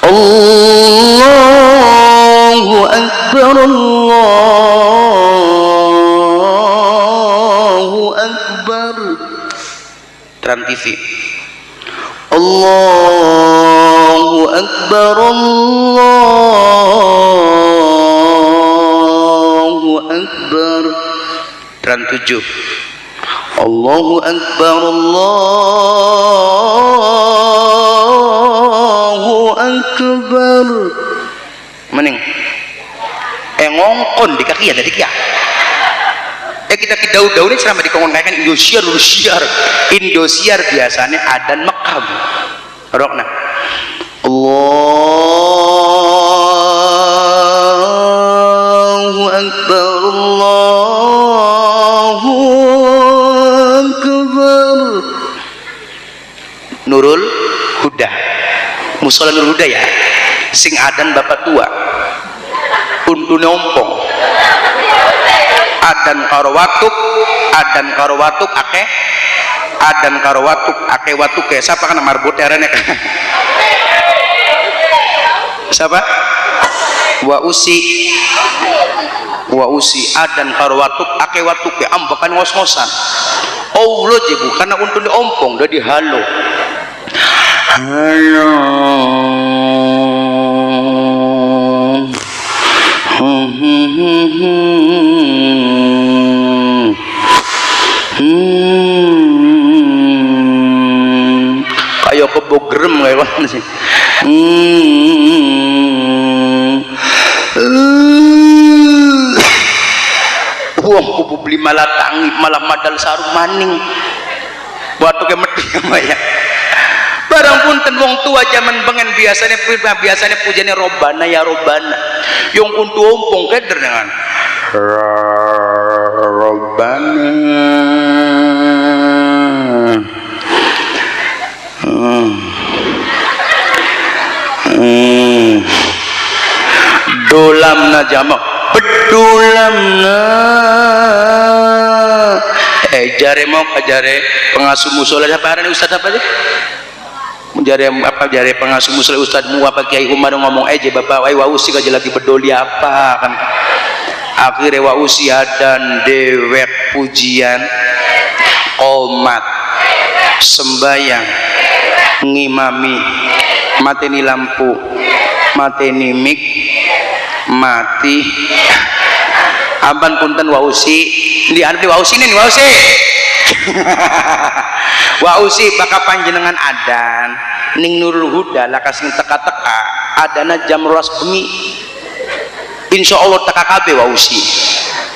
Allahu Akbar Allahu Akbar Trans TV Allahu Akbar Allahu Akbar Trans 7 Allahu Akbar Allahu Akbar mening ngongkon di kaki ya dari kia kita daun ini selama dikongkon kayak Indosiar biasanya adan Mekah rokna Allahu Akbar Allahu Akbar Nurul Huda musola Nurul Huda ya sing adan bapak tua untune ompong adan karo watuk akeh adan karo watuk akeh watuk ke siapa kan marbut erene siapa wa usi adan karo watuk akeh watuk ke ambakan ngos-ngosan Allah je bukan untune ompong udah dihalo halo kayak kebogrem kayak mana sih wong kubu beli malah tangi malah madal sarung maning buat ke mati ya barang punten wong tua zaman bengen biasanya pujane robana ya robana yang untuk ompong keder dengan robana dolamna jamak bedulamna jare mau kajare pengasuh musola siapa hari ini Ustaz apa sih jare apa jare pengasuh musola Ustaz mu apa Kiai Umar ngomong aja bapak wausi aja lagi bedoli apa kan akhirnya wausi adan dewek pujian qomat sembayang ngimami mateni lampu mateni mik mati ampan punten wausi di arti wausi nih wausi wausi baka panjenengan adan ning Nurul Huda lakas sing teka-teka adana jam 12 bengi insyaallah teka kabeh wausi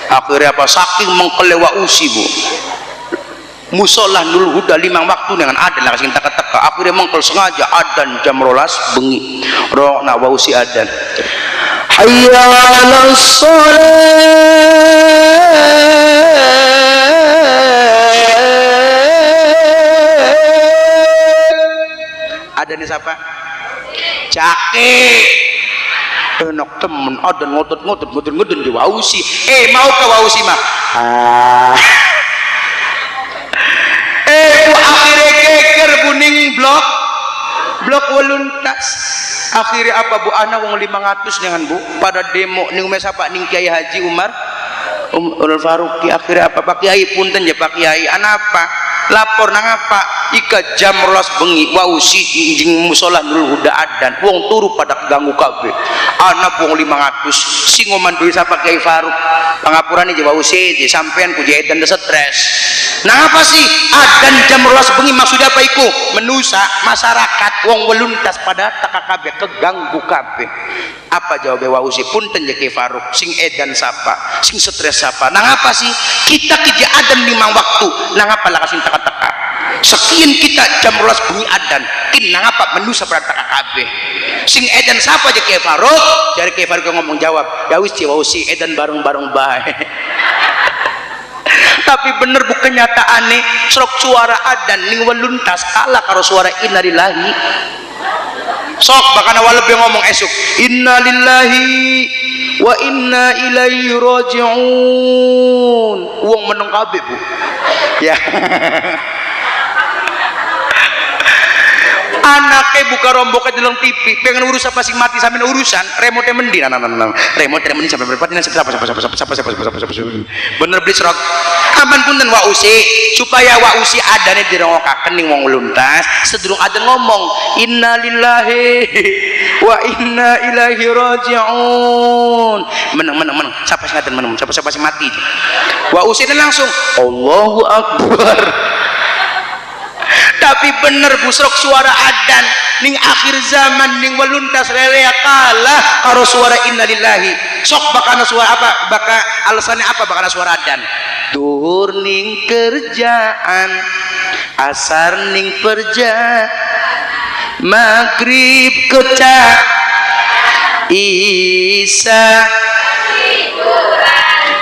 Akhirnya apa, saking mengkelewa usi bu, musolah Nurul Huda 5 waktu dengan adan lah kasih teka-teka. Akhirnya mengkel sengaja adan jam 12 bengi rong nak wausi adan, hayya 'alas shalah. Adan siapa? Cake enak temen adan ngotot-ngotot ngudun di wausi. Mau ke wausi mah bu akhirnya keker buning blok waluntas. Akhirnya apa bu, anak wong 500 dengan bu pada demo ning mesapa ning Kiai Haji Umar Faruqi. Akhirnya apa, Pak Kiai punten ya Pak Kiai, anak apa lapor nang apa ika jam 12 bengi wausi jeung musala Nurul Huda adan wong turu pada ganggu kabeh. Anak wong 500 sing ngomandoi sapa Kiai Faruk pangapurane je wausi je sampean ku jedan stres. Nah apa sih adan jam 12 bengi maksudnya apa iku? Menusa masyarakat wong weluntas pada taka kabeh keganggu kabeh. Apa jawab wausi? Punten ya Kiai Faruk sing edan sapa sing stres sapa. Nah apa sih kita kerja adan 5 waktu, nah apa lah kasih taka-taka sekian kita jam 12 bengi adan kin nang apa menusa pada taka kabeh sing edan sapa aja Kiai Faruk. Jadi Kiai Faruk ngomong jawab ya wis wausi edan bareng-bareng bae. Tapi bener bu kenyataane serok suara adan ning weluntas kalah karo suara innalillahi. Sok bakana walebe ngomong esuk innalillahi wa inna ilaihi raji'un. Wong meneng kabeh bu ya. Anaknya buka romboknya di dalam TV pengen urus apa sing mati sampai urusan remote mendi remote mendi sampai berapa ini siapa bener beli serok aman punten wausi supaya wausi adane dirongokaken ning wong luntas sedurung ada ngomong innalillahi wa inna ilaihi raji'un meneng siapa sing ngaten meneng siapa sing mati wausi langsung Allahu Akbar. Tapi bener busrok suara adan ning akhir zaman ning weluntas lelea kalah karo suara innalillahi. Sok bakana suara apa? Baka alasannya apa bakana suara adan? Duhur ning kerjaan, asar ning perja, maghrib keca,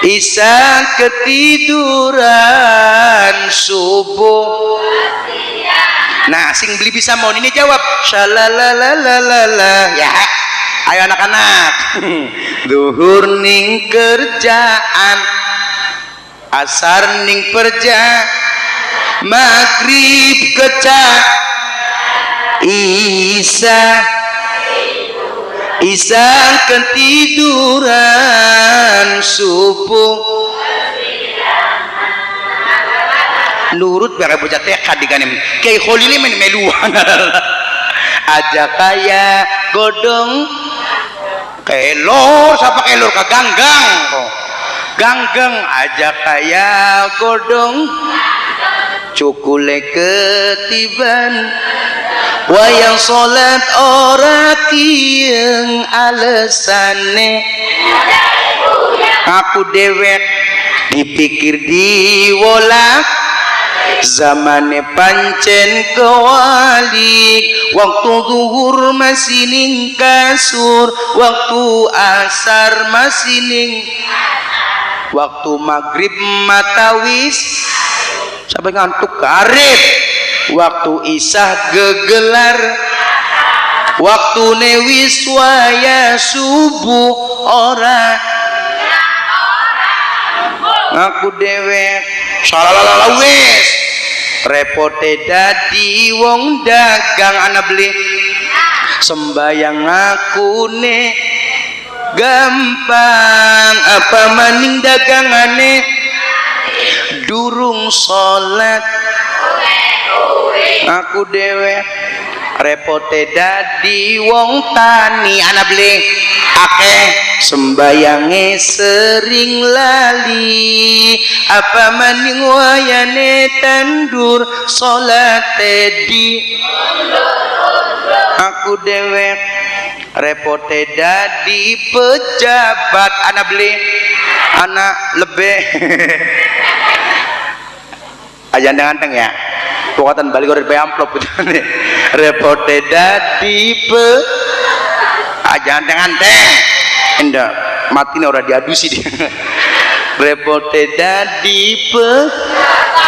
Isa ketiduran, subuh. Nah, sing beli bisa mau ini jawab shalalalalala ya. Ayo anak-anak. Duhur ning kerjaan, asar ning perja, maghrib keca, Isa ketiduran, subuh. Nurut biar bocah TK diganem Kiai Kholili men meluan aja kaya godong kelor siapa kelor ka ganggang aja kaya godong cukule ketiban wayang salat ora kieu alesane aku dewek dipikir diwolak zamane pancen kewalik waktu zuhur masih ning kasur waktu asar masih ning waktu maghrib matawis sampai ngantuk karib waktu isah gegelar waktu newis waya subuh ora aku dewek salalala wis repote dadi wong dagang ana beli sembayang akune gampang apa maning dagangane durung salat aku dewek repote dadi wong tani ana beli akeh sembayange sering lali apa maning wayane tandur salate di aku dewek repote dadi pejabat anak beli anak lebih aja ganteng ya pokoknya balik dari amplop gitu nih repote dadi aja ganteng enggak mati nih orang diadusi dia repote dadi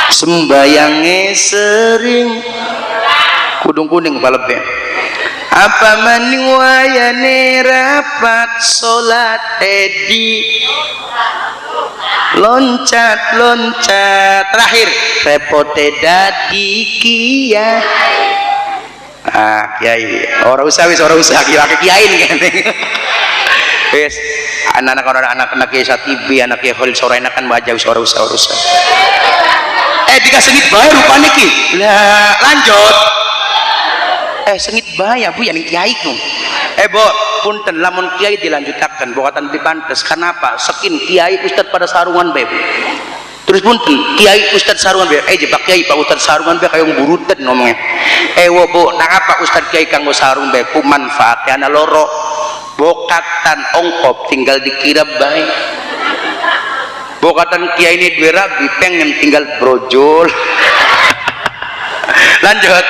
sembayangnya sering kudung kuning kepala lebih apa maning wayane rapat salat edi loncat terakhir repote dadi kiai kiai orang usah kiai nih kan wis anak-anak kiai Satibi anak kiai Khalil Soraina kan wajah wis orang usah dikasih sengit bae rupane ki lah lanjut sengit bahaya bu yang kiai ku bo punten lamun kiai dilanjutakan buatan dibantes kenapa sekin kiai ustad pada sarungan bae bu terus punten kiai ustad sarungan bae jebak kiai pak ustad sarungan bae kayak burutan ngomongnya wo bu nah apa ustad kiai kanggo sarung bae ku manfaatnya ana loro bokatan ongkop tinggal dikira bae bokatan kiai ini dua rabi pengen tinggal brojol lanjut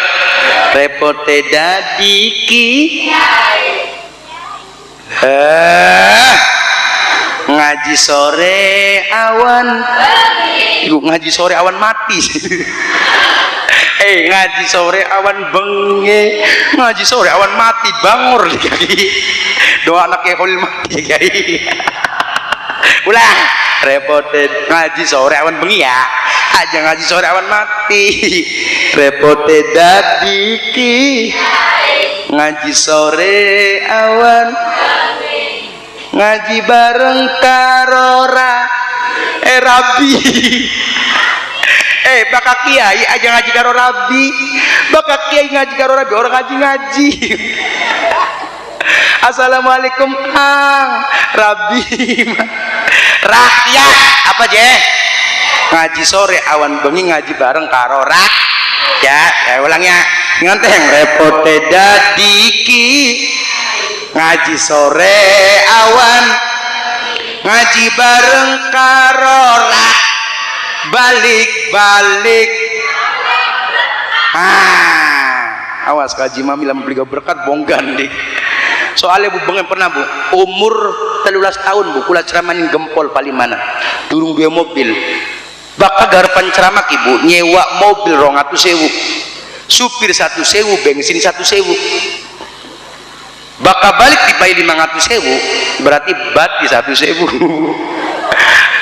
repote dadi ngaji sore awan ibu ngaji sore awan mati ngaji sore awan benge ngaji sore awan mati bangor lagi doa anaknya Khalil mati kiai ulang repote ngaji sore awan bengi ya aja ngaji sore awan mati repote dadi ngaji sore awan ngaji bareng karora rabi bakal kiai aja ngaji karo rabi bakal kiai ngaji karo rabi orang ngaji assalamualaikum rabi rakyat apa je ngaji sore awan bengi ngaji bareng karo ya ulangnya nganteng repote dadi ngaji sore awan ngaji bareng karo balik awas kaji mami lama beli berkat bonggan deh soalnya bu bengen pernah bu umur 13 tahun bu kula ceramanin gempol paling mana durung dua mobil bakal garpan ceramah ibu nyewa mobil 200.000 supir 1.000 bensin 1.000 bakal balik dibayar 500.000 berarti bati 1.000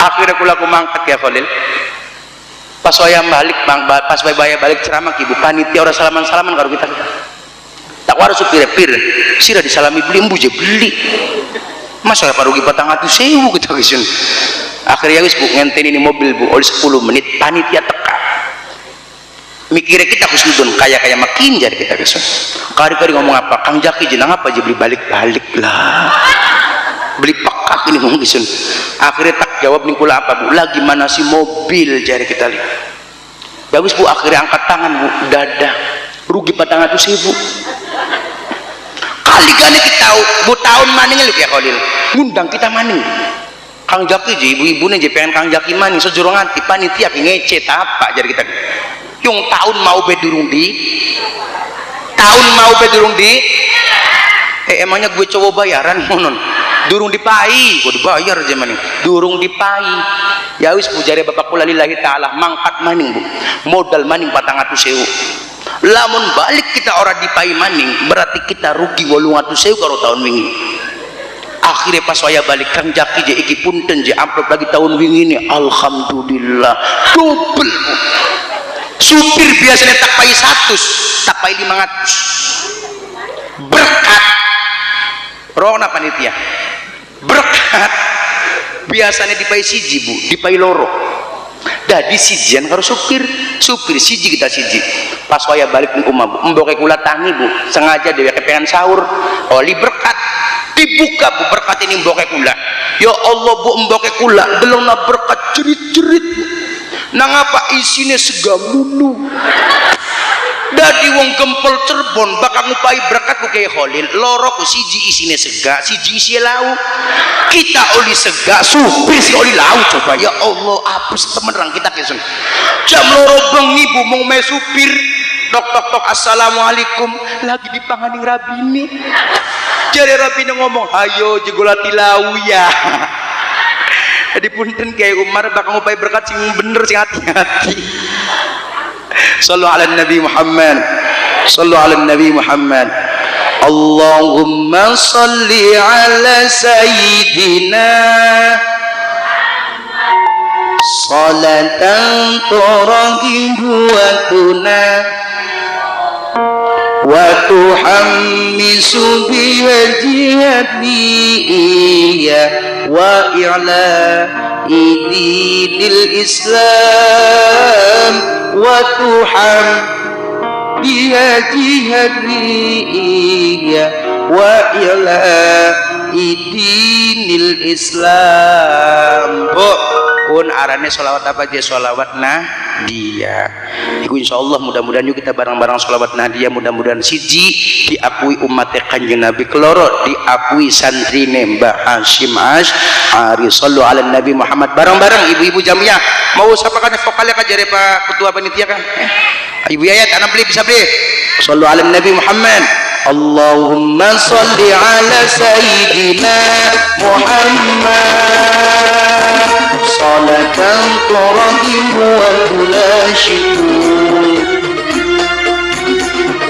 akhirnya kula kumangkat ya Khalil pas saya balik pas bayar balik ceramah ibu panitia orang salaman kalau kita tak waras supir sira disalami beli embuje beli masa parugi 400.000 kita kisun akhirnya wis bu ngenten ini mobil bu oleh 10 menit panitia teka mikirnya kita khusnudun kayak makin jadi kita kisun kari-kari ngomong apa Kang Jaki jenang apa aja beli balik lah beli pekak ini ngomong kisun akhirnya tak jawab nih kula apa bu lagi mana si mobil jari kita lihat bagus bu akhirnya angkat tangan bu dadah rugi 400.000 kali kita bu tahun maning lu ya Khalil ngundang kita maning Kang Jaki je ibu-ibu nih je pengen Kang Jaki maning sejurang anti panitia ngece apa jadi kita yung tahun mau bedurung di emangnya gue coba bayaran monon durung dipai gue dibayar aja maning durung dipai ya wis bu jari bapak kula lillahi ta'ala mangkat maning bu modal maning 400.000 lamun balik kita orang dipai maning berarti kita rugi 800.000 kalau tahun wingi akhirnya pas saya balik Kang Jaki je iki punten je amplop lagi tahun wingi ini alhamdulillah double bu supir biasanya tak pai 100 tak pai 500 berkat rona panitia berkat biasanya dipai siji bu dipai loro dadi sijian karo supir siji kita siji pas waya balik ning omah bu emboke kula tangi bu sengaja dewe kepengen sahur oli berkat dibuka bu berkat ini emboke kula ya Allah bu emboke kula delongna berkat jerit-jerit nang apa isine segamunu dadi wong gempol Cirebon bakal ngupai berkat ku Kiai Khalil loro ku siji isine sega siji isi lauk kita oli sega supir si oli lauk coba ya Allah apes temenan kita kesen jam loro bengi bu mau me supir tok tok tok assalamualaikum lagi dipanganing rabine jare rabine ngomong hayo jegolati lau ya jadi punten Kiai Umar bakal ngupai berkat sing bener sing hati-hati. Sallu ala Nabi Muhammad. Sallu ala Nabi Muhammad. Allahumma salli ala sayyidina salatan turahibu wa tuna wa tuhammisu biha jihadiyya wa i'la dinil Islam wa tuham biha jihadiyya wa i'la dinil Islam. Pun arane sholawat apa aja sholawat Nahdiyah. Iku insyaallah mudah-mudahan yuk kita bareng-bareng sholawat Nahdiyah mudah-mudahan siji diakui umat Kanjeng Nabi keloro diakui santrine Mbah Hasyim Asy'ari. Shallu ala Nabi Muhammad bareng-bareng ibu-ibu jamiah mau sapa kan vokalnya kan jare Pak Ketua Panitia kan Ibu Yayat anak beli bisa beli. Shallu ala Nabi Muhammad. Allahumma salli ala sayyidina Muhammad salatan turahimu wa tulashimu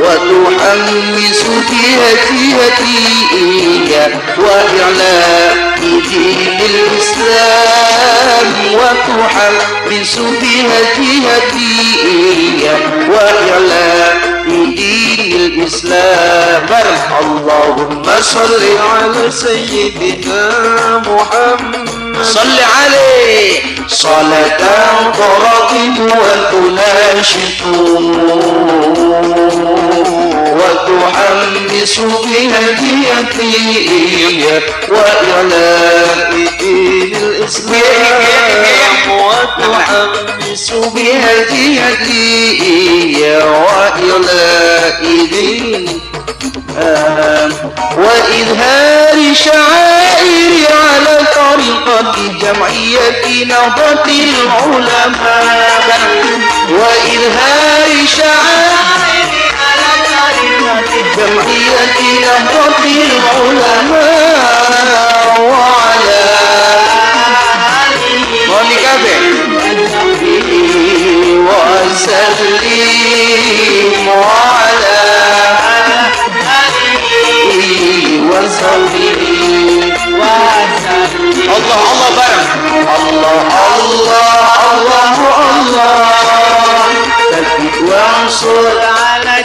wa tuhammisu biha jihadiyya wa i'la'i dinil Islam wa tuhammisu biha jihadiyya wa i'la'i dinil Islam. Allahumma salli ala sayyidina Muhammad salli alaihi salatan turahimu wa tulashimu وتحمس بهديتي وإعلاء دين الإسلام وتحمس بهديتي وإعلاء دين وإظهار شعائر على طريقة جمعية نهضة العلماء وإظهار شعائر جمعية نهضة العلماء وعلى وسلم وعلى وسلم الله الله بارك الله الله الله الله ثبت وانصر على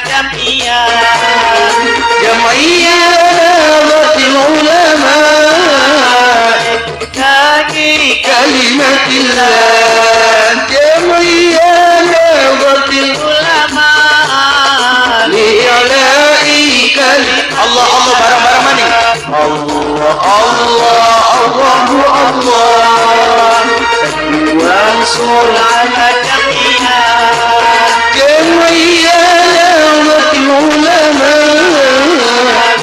جمعية نهضة العلماء كلمة الله جمعية نهضة العلماء لإعلاء كلمة الله الله barang-barang mani Allah Allah Allah Allah wansur ala جمعية نهضة العلماء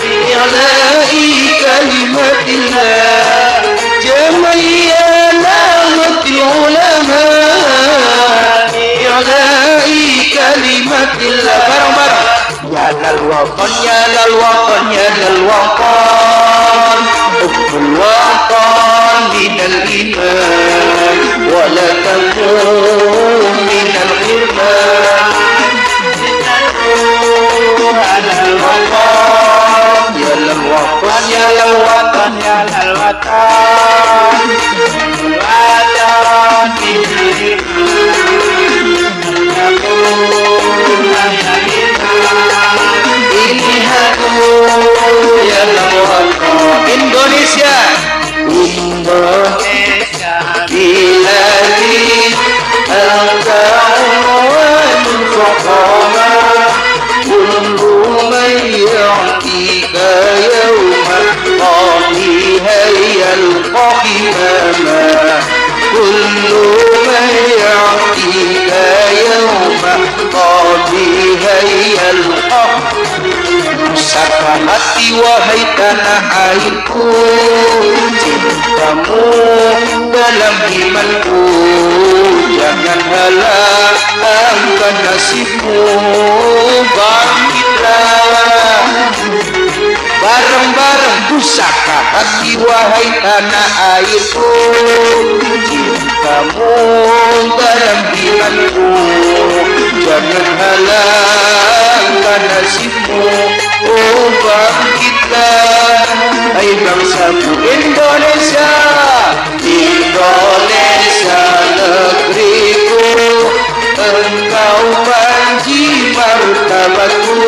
بإعلاء كلمة الله جمعية نهضة العلماء بإعلاء كلمة الله bareng-bareng يا للوطن يا للوطن يا للوطن حب الوطن من الإيمان ولا تكون من الغرمان على الوطن يا للوطن يا للوطن يا للوطن الوطن من Indonesia Indonesia biladi anta unwanul fuqama kullu man ya'tika yawma qadiha yalqa qimama kullu man ya'tika yawma qadiha hati wahai tanah airku, cintamu dalam imanku, jangan halangkan nasibmu. Bangkitlah bareng-bareng pusaka hati wahai tanah airku, cintamu dalam imanku, jangan halangkan nasibmu. Oh bangkitlah hai bangsaku Indonesia, Indonesia negeriku, engkau panji martabatku.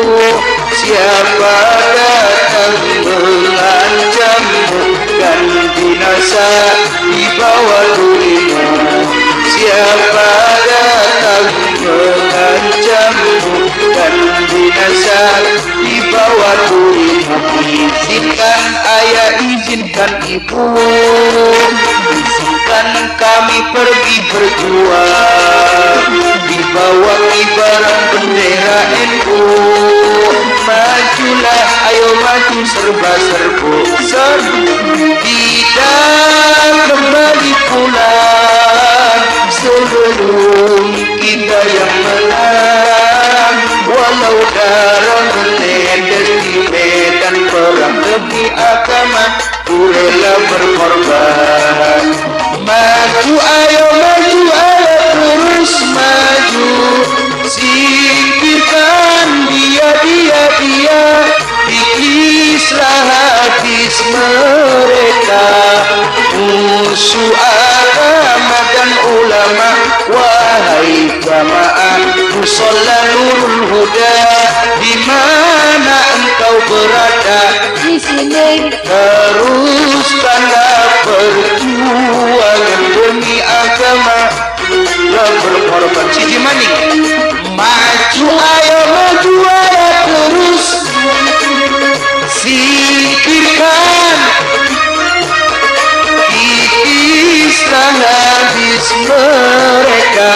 Siapa datang mengancammu dan binasa di bawah durimu, siapa datang mengancammu dan binasa di bawah durimu. Izinkan ayah, izinkan ibu, izinkan kami pergi berjuang di bawah kibaran bendera NU. Majulah, ayo maju serba-serbu, tidak kembali pulang sebelum kita yang menang. Walau darah menetes di medan perang demi agama, ku rela berkorban. Maju, ayo terus maju, singkirkan dia, ikislah habis mereka, musuh agama dan ulama. Wahai jamaah musholla Nurul Huda, di mana engkau berada, di sini teruskanlah perjuangan demi agama. Berkorban Siti Maning, maju ayo terus, singkirkan ikislah habis mereka,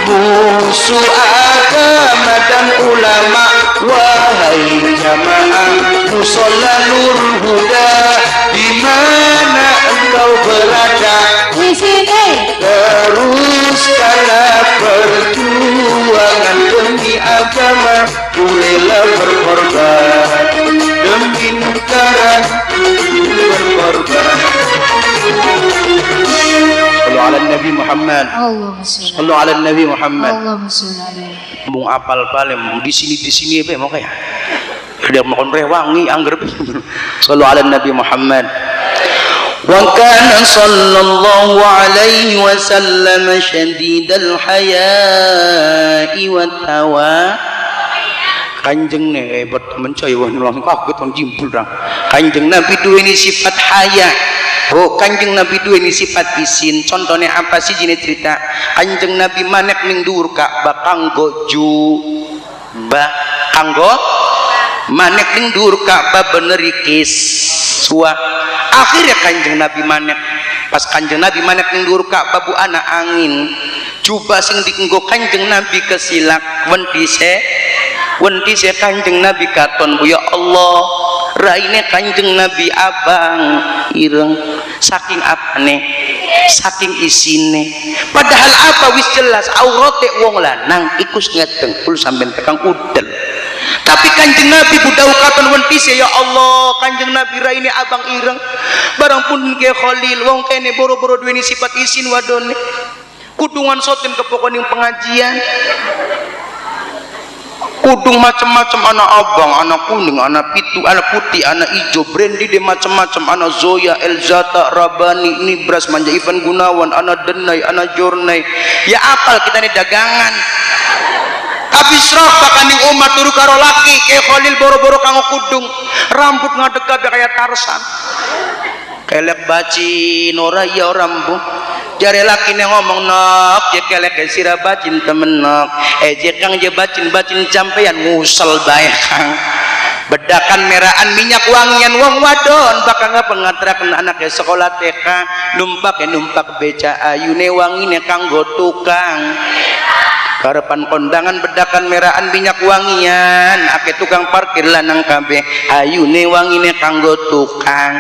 musuh agama dan ulama. Wahai jamaah musholla Nurul Huda, di mana engkau berada, di sini teruskanlah perjuangan demi agama. Ku rela berkorban demi negara, berkorban. Sallu ala Nabi Muhammad. Sallu ala Nabi Muhammad. Mung apal palem di sini be mau kayak dia makan rewangi angger. Sallu ala Nabi Muhammad. Wa kana sallallahu alaihi wasallam syadidal haya'i wat tawa. Kanjeng ne berteman coy wah langsung kaget on jimpul dah. Kanjeng Nabi duwe ini sifat haya. Oh kanjeng Nabi duwe ini sifat isin. Contohnya apa sih jenis cerita? Kanjeng Nabi manek ning dhuwur Ka'bah kanggo kanggo manek ning dhuwur Ka'bah bener ikis suah. Akhirnya kanjeng Nabi manek, pas kanjeng Nabi manek ning dhuwur Ka'bah bu ana angin. Coba sing dienggo kanjeng Nabi kesilak wentise kanjeng Nabi katon bu ya Allah, raine kanjeng Nabi abang ireng saking apane, saking isine. Padahal apa wis jelas aurate wong lanang ikus ngedengkul sampean tekang udel. Tapi kanjeng Nabi budau katon wentise ya Allah, kanjeng Nabi raine abang ireng barang pun ke Khalil wong kene boro-boro duweni sifat isin wadone kudungan soten kepokoning pengajian, kudung macam-macam, anak abang, anak kuning, anak pitu, anak putih, anak hijau, brandy de macam-macam, anak Zoya, Elzata, Rabani, Nibras, Manja Ivan Gunawan, anak Denai, anak Jornai. Ya apal kita nih dagangan. Tapi serah bakaning umat turu karo laki kayak Khalil boro-boro kanggo kudung, rambut ngadeg kabeh kayak Tarsan. Kelek baci ora ya rambu. Jare laki ne ngomong nok je kelek sira bacin temen nok. Je kang je bacin campean ngusel bae kang. Bedakan merahan minyak wangian wong wadon bakal pengatrakan anaknya sekolah TK numpak beca ayune wangine kanggo tukang karepan kondangan bedakan merahan minyak wangian ake tukang parkir lanang kabeh ayune wangine kanggo tukang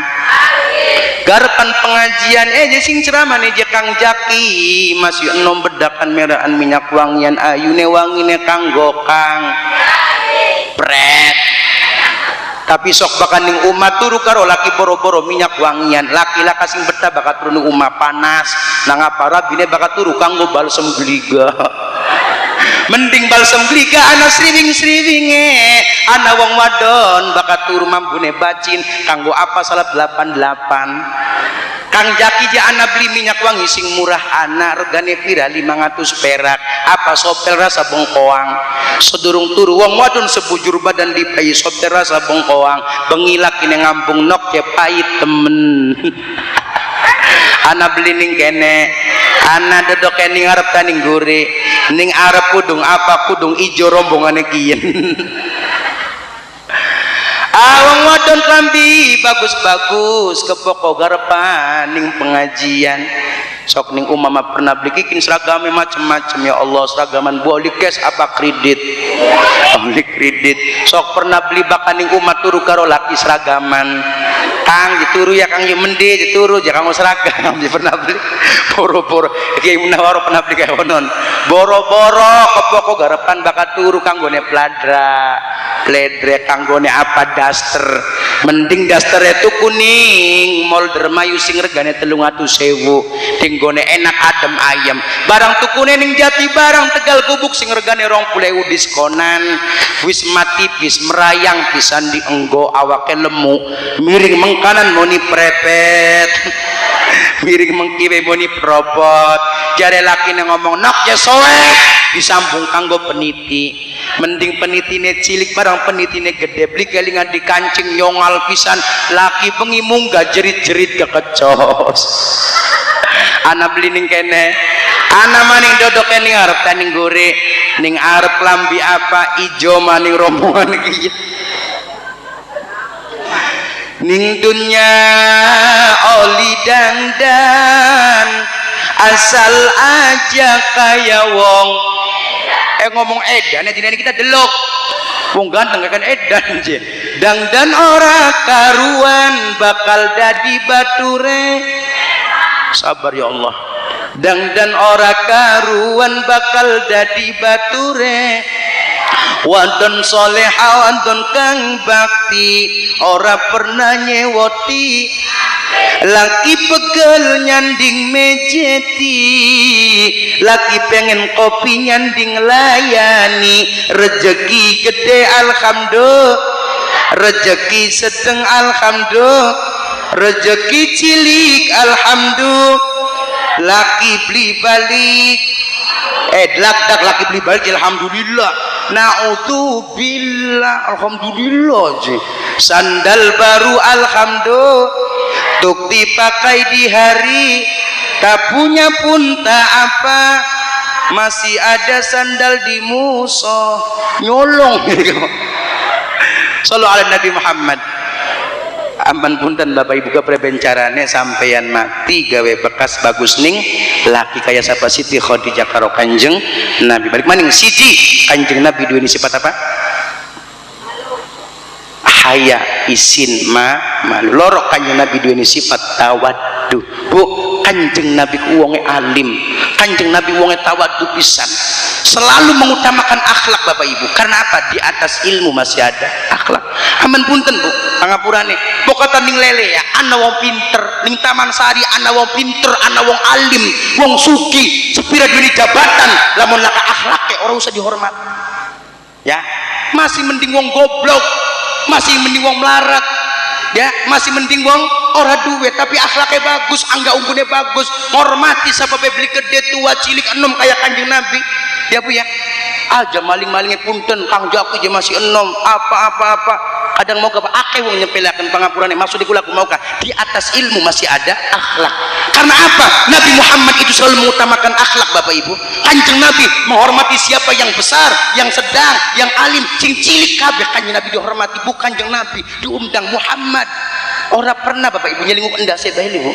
garepan pengajian sing ceramah nih Kang Jaki masih enom bedakan merahan minyak wangian ayune wangine kanggo kang pret tapi sok bakaning umat turu karo laki boro-boro minyak wangian laki-laki sing betah bakat turu umat panas nang apa rabine bakat turu kanggo balsem gliga mending balsem gliga ana sriwing-sriwinge ana wong wadon bakat turu mambune bacin kanggo apa salat 88 Kang Jaki ja ana beli minyak wangi sing murah ana regane pira 500 perak apa sopel rasa bengkoang sedurung turu wong wadon sebujur badan dipayi sopel rasa bengkoang bengilak ini ngambung nok ya pahit temen ana beli ning kene ana dedok ning arep taning gore ning arep kudung apa kudung ijo rombongane kiyen awang wadon klambi bagus-bagus ke pokok garepan ning pengajian sok ning umama pernah beli kikin seragam macem-macem ya Allah seragaman boleh cash apa kredit boleh kredit sok pernah beli bakan ning umat turu karo laki seragaman Kang dituru ya Kang mende dituru ya Kang seragam dia pernah beli boro-boro Kiai Munawar pernah beli kayak onon boro-boro ke pokok garepan bakat turu kanggone pladra pledre kanggone apa daster mending daster itu kuning molder mayu sing regane 300.000 tinggone enak adem ayam barang tukune ning jati barang Tegal Kubuk sing regane 20.000 diskonan wis mati bis merayang pisan dienggo awake lemu miring mengkanan moni prepet miring mengkiwe moni propot jare lakine ngomong nok ya soek disambung kanggo peniti mending penitine cilik barang penitine gede beli kelingan di kancing nyongal pisan laki bengi munggah jerit-jerit kekecos ana beli ning kene ana maning dodok ning arep taning gore ning arep lambi apa ijo maning rombongan iki ning dunya oli dangdan asal aja kaya wong ngomong edan dina kita delok wong ganteng kan edan je dangdan ora karuan bakal dadi bature sabar ya Allah dangdan ora karuan bakal dadi bature wadon soleha wadon kang bakti ora pernah nyewoti laki pegel nyanding mejeti laki pengen kopi nyanding layani rezeki gede alhamdulillah rezeki sedeng alhamdulillah rezeki cilik alhamdulillah laki beli balik laki beli balik alhamdulillah na'udzubillah alhamdulillah sandal baru alhamdulillah tuk dipakai di hari tak punya pun tak apa masih ada sandal di musoh nyolong sallu ala Nabi Muhammad aman punten Bapak Ibu keprebencarane sampeyan mati gawe bekas bagus ning laki kaya sapa Siti Khadijah karo Kanjeng Nabi balik maning siji Kanjeng Nabi duweni sifat apa haya isin malu loro Kanjeng Nabi duweni sifat tawaddu bu Kanjeng Nabi ku wonge alim Kanjeng Nabi wonge tawaddu pisan selalu mengutamakan akhlak Bapak Ibu karena apa di atas ilmu masih ada akhlak aman punten bu pangapurane pokoknya ning lele ya ana wong pinter ning Taman Sari ana wong pinter ana wong alim wong suki sepira duweni jabatan lamun laka akhlake ora usah dihormat ya masih mending wong goblok masih mending wong melarat ya masih mending wong ora duwe tapi akhlaknya bagus angga unggune bagus hormati sapa beli gede tua cilik enom kayak Kanjeng Nabi ya bu ya aja maling-malingnya punten Kang Jaki aja masih enom apa-apa kadang mau ke akeh wong nyepelekan pangapurane maksud iku laku maukah di atas ilmu masih ada akhlak karena apa Nabi Muhammad itu selalu mengutamakan akhlak Bapak Ibu Kanjeng Nabi menghormati siapa yang besar yang sedang yang alim sing cilik kabeh Kanjeng Nabi dihormati bukan Kanjeng Nabi diundang Muhammad ora pernah Bapak Ibu nyelinguk endase bae Bu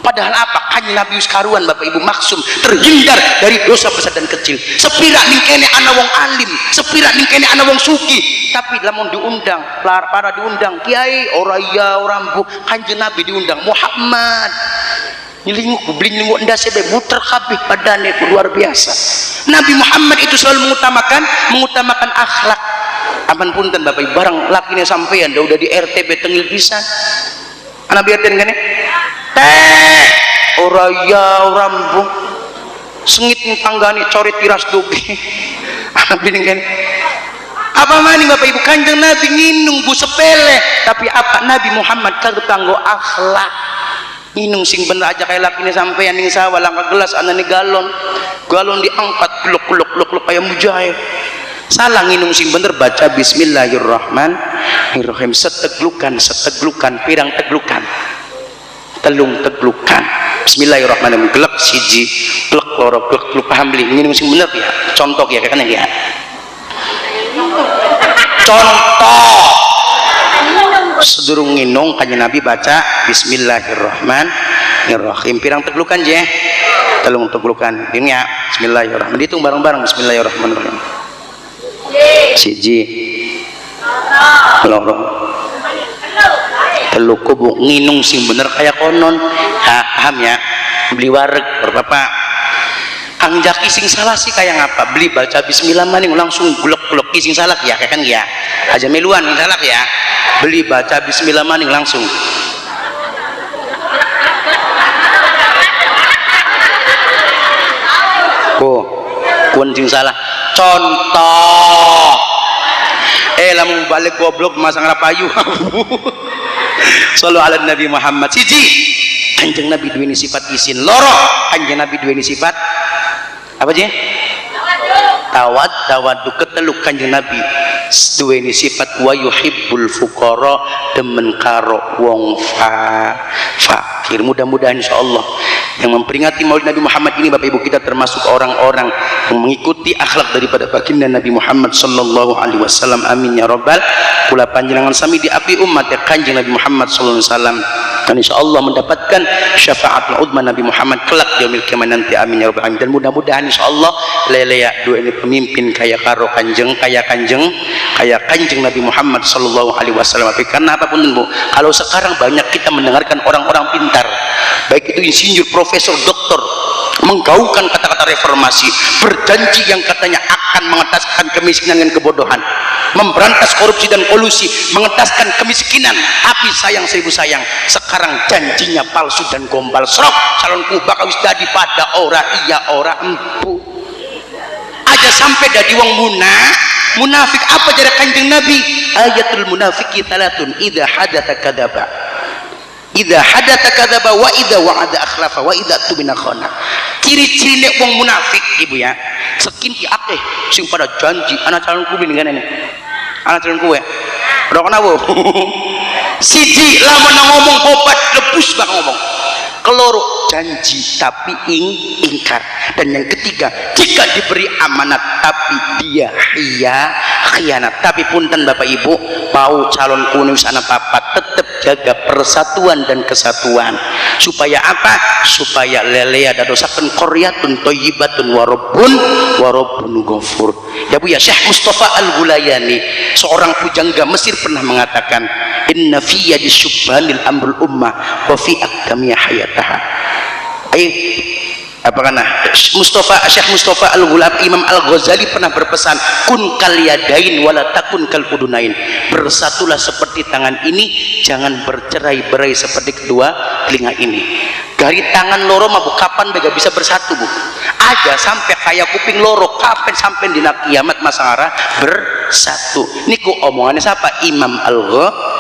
Padahal apa? Kanjeng Nabi wis karuan Bapak Ibu maksum terhindar dari dosa besar dan kecil. Sepirak ning kene ana wong alim, sepirak ning kene ana wong suki, tapi lamun diundang, para diundang kiai ora iya ora mbuh, Kanjeng Nabi diundang Muhammad. Nyelinguk blinguk ndase be muter kabeh badane luar biasa. Nabi Muhammad itu selalu mengutamakan akhlak. Ampun punten Bapak Ibu, barang lakine sampean udah di RT betengil pisan. Ana biar den kene. Teh ora ya ora mbuh. Sengit ning tanggane coret tiras doge. Ana bining kene. Apa maning Bapak Ibu, Kanjeng Nabi nginung bu sepele, tapi apa Nabi Muhammad kanggo akhlak. Minum sing bener aja kayak lakine sampean ning sawah langka gelas anane galon diangkat gluk kayak mujair. Salah nginum sing bener baca bismillahirrahmanirrahim seteglukan pirang telung teglukan bismillahirrahmanirrahim glek siji glek loro glek paham beli nginum sing bener ya contoh ya kan ya contoh sedurung nginung Kanjeng Nabi baca bismillahirrahmanirrahim pirang teglukan je telung teglukan ini ya bismillahirrahmanirrahim dihitung bareng-bareng bismillahirrahmanirrahim siji loro telu kubu nginung sing bener kayak konon paham ya beli wareg berapa angjaki sing salah sih kayak ngapa beli baca bismillah maning langsung glok-glok sing salah ya kayak kan ya aja meluan sing salah ya beli baca bismillah maning langsung kuncing salah contoh lamun balik goblok masang rapayu sallu ala Nabi Muhammad siji Kanjeng Nabi duweni sifat isin loro Kanjeng Nabi duweni sifat apa je tawadu keteluk Kanjeng Nabi duweni sifat wa yuhibbul fuqara demen karo wong fakir. Mudah-mudahan insyaallah yang memperingati Maulid Nabi Muhammad ini Bapak Ibu kita termasuk orang-orang yang mengikuti akhlak daripada baginda Nabi Muhammad sallallahu alaihi wasallam. Amin ya rabbal kula panjenengan sami diapi umat ya Kanjeng Nabi Muhammad sallallahu alaihi wasallam dan insyaallah mendapatkan syafaat uzma Nabi Muhammad kelak di yaumil kiamat nanti. Amin ya rabbal alamin. Dan mudah-mudahan insyaallah leleya dua ini pemimpin kaya karo kanjeng Nabi Muhammad sallallahu alaihi wasallam. Karena apapun Bu, kalau sekarang banyak kita mendengarkan orang-orang pintar, baik itu insinyur, profesor, doktor, menggaungkan kata-kata reformasi, berjanji yang katanya akan mengentaskan kemiskinan dan kebodohan, memberantas korupsi dan kolusi, mengentaskan kemiskinan, tapi sayang seribu sayang, sekarang janjinya palsu dan gombal. Serok calonku bakal wis dadi pada ora iya ora empu aja sampai dadi wong munafik. Apa jarak Kanjeng Nabi? Ayatul munafiki talatun idza hadatsa kadzaba wa idza wa'ada akhlafa wa idza tumina khana. Ciri-ciri nek wong munafik Ibu ya, sekin ki akeh sing pada janji ana calonku dengan ini. Ana calonku ya. Ora kena Bu. Siji lamun ngomong bobat lebus bak ngomong. Keloro janji tapi ingkar. Dan yang ketiga jika diberi amanat tapi dia khianat. Tapi punten Bapak Ibu, mau calon kunis anak papat tetap jaga persatuan dan kesatuan. Supaya apa? Supaya lelea dadosaken qaryatun thayyibatun warabbun ghafur. Ya Bu ya, Syekh Mustafa Al-Ghulayani seorang pujangga Mesir pernah mengatakan, inna fi yadi syubhanil amrul ummah wa fi aqdamiha hayataha. Syekh Mustafa Al-Ghulab Imam Al-Ghazali pernah berpesan, kun kal yadain wala takun kal udunain. Bersatulah seperti tangan ini, jangan bercerai-berai seperti kedua telinga ini. Dari tangan loro mah Bu, kapan bega bisa bersatu Bu? Aja sampai kayak kuping loro, kapan sampai dina kiamat masangara bersatu. Niku omongannya siapa? Imam Al-Ghazali.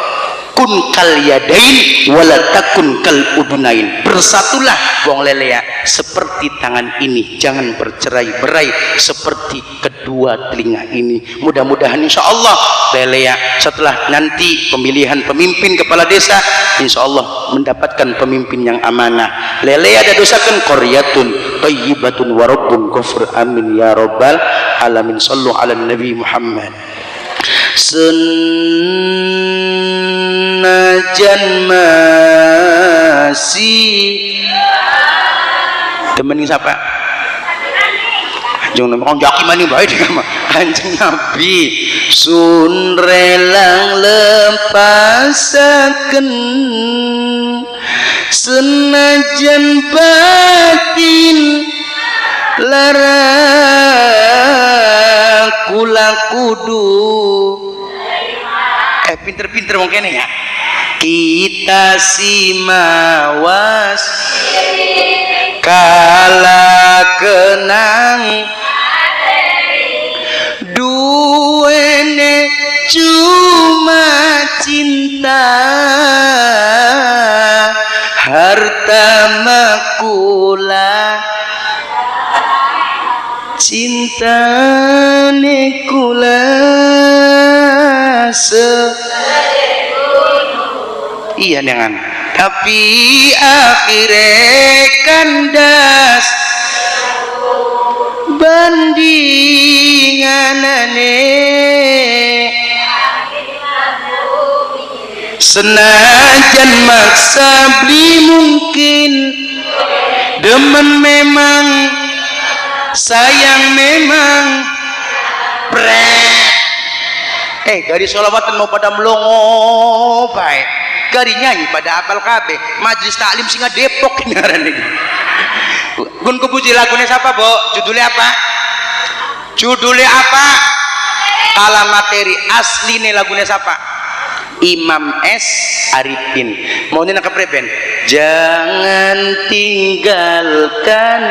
Kun kal yadain wala takun kal udunain. Bersatulah wong lelea seperti tangan ini, jangan bercerai-berai seperti kedua telinga ini. Mudah-mudahan insyaallah lelea setelah nanti pemilihan pemimpin kepala desa insyaallah mendapatkan pemimpin yang amanah. Lelea dadosaken qaryatun thayyibatun wa rabbun ghafur. Amin ya rabbal alamin. Sallu ala Nabi Muhammad. Senajan masih Demen siapa? Kanjeng Nabi. Kang jaki mani bae di kamar. Kanjeng Nabi sun relang lepasaken senajan batin lara kula kudu pinter-pinter mungkin ya kita simawas kala kenang duwene cuma cinta harta makula cinta nekula iya dengan tapi akhirnya kandas bandinganane senajan maksa beli mungkin demen memang sayang memang gari sholawatan mau pada melongo baik gari nyanyi pada apal kabeh majlis taklim singa Depok ini ngaran iki gun kepuji lagunya siapa Bo? Judulnya apa? Kala materi asline lagunya siapa? Imam S. Arifin mau nina kepreben jangan tinggalkan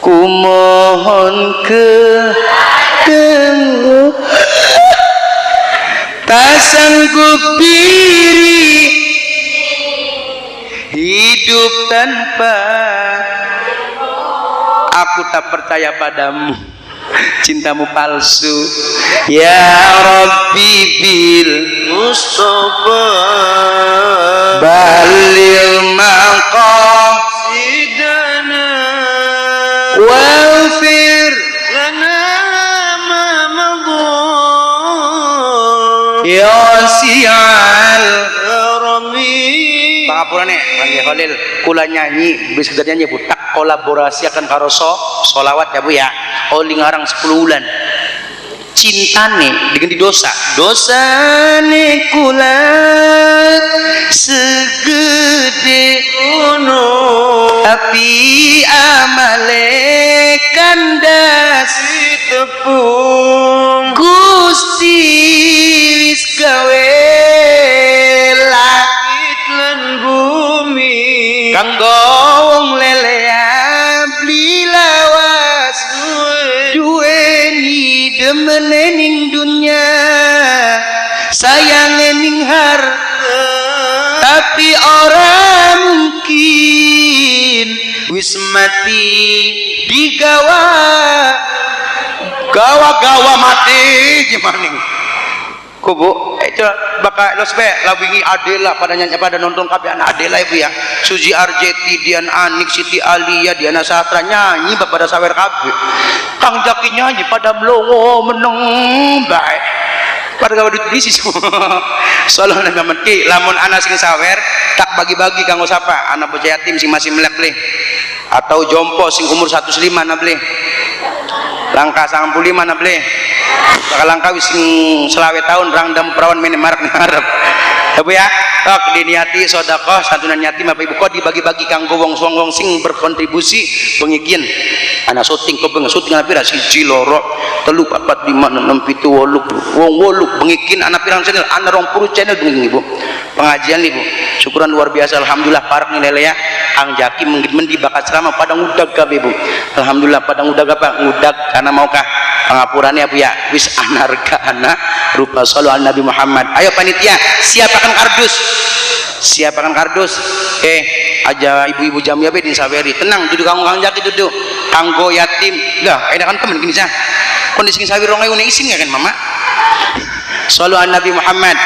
kumohon kepadamu tak sanggup diri hidup tanpa aku tak percaya padamu cintamu palsu ya Rabbi bil Mustafa balil maqam sidana wafir lana ma madha ya si'al rami pangapurane panggil Khalil kula nyanyi bisa nyanyi Bu tak kolaborasi akan karo solawat ya Bu ya oli ngarang 10 bulan cintane diganti dosane kula segede gunung tapi amale kandas tepung Gusti wis gawe langit lan bumi kanggo wong lelean beli lawas duweni demenening dunya sayangening harta tapi orang mungkin wis mati digawa gawa mati gimana kok Bu bakal losbe lawingi Adela pada nonton kabeh anak Adela Ibu ya Suji Arjeti Dian Anik Siti Alia Diana Satra nyanyi pada sawer kabeh Kang Jaki nyanyi pada melongo meneng bae pada gawe duit bisi semua sallallahu alaihi wasallam lamun anak sing sawer tak bagi-bagi kanggo sapa anak bocah yatim sing masih melek leh atau jompo sing umur 105 na bleh langkah 95 na bleh bakal langkah wis sing selawe tahun rangdam perawan mene marek ngarep ya Bu ya tok diniati sedekah santunan yatim Bapak Ibu kok dibagi-bagi kanggo wong sing berkontribusi pengikian anak syuting kepeng syuting anak pira 1 loro 3 4 5 6 7 8 wong 8 pengikin anak pirang channel anak 20 channel pengikin Ibu pengajian Ibu syukuran luar biasa alhamdulillah parak nilai ya Kang Jaki mendi bakat ceramah pada ngudag kabeh Bu alhamdulillah pada ngudag apa ngudag karena maukah pengapurannya Bu ya wis anargana rupa sallallahu Nabi Muhammad ayo panitia siapakan kardus aja ibu-ibu jamiah be disaweri tenang duduk Kang Jaki duduk kanggo yatim lah enak kan temen gini sah kondisi sawi rong ewu isin ya kan mama sallallahu Nabi Muhammad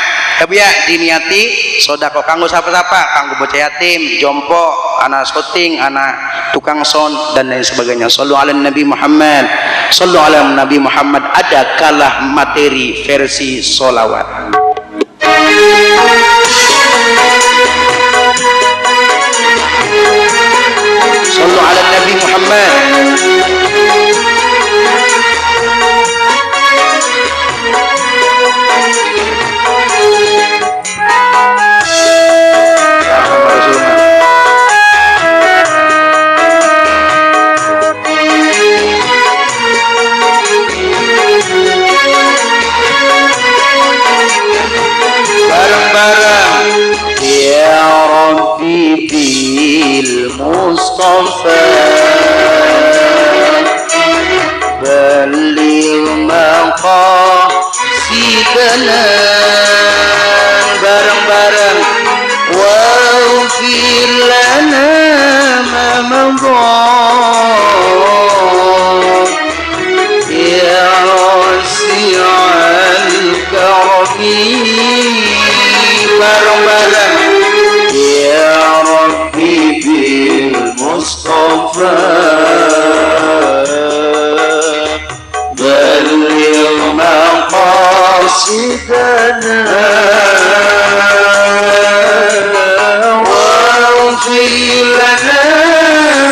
ya Bu ya diniati sodako kanggo siapa-siapa kanggo bocah yatim jompo anak syuting anak tukang sound dan lain sebagainya sallallahu Nabi Muhammad sallallahu Nabi Muhammad ada kalah materi versi solawat kanan bareng-bareng waghfir lana ma madha ya wasi'al karami bareng-bareng ya Rabbi bil Mustafa balligh maqasidana waghfir lana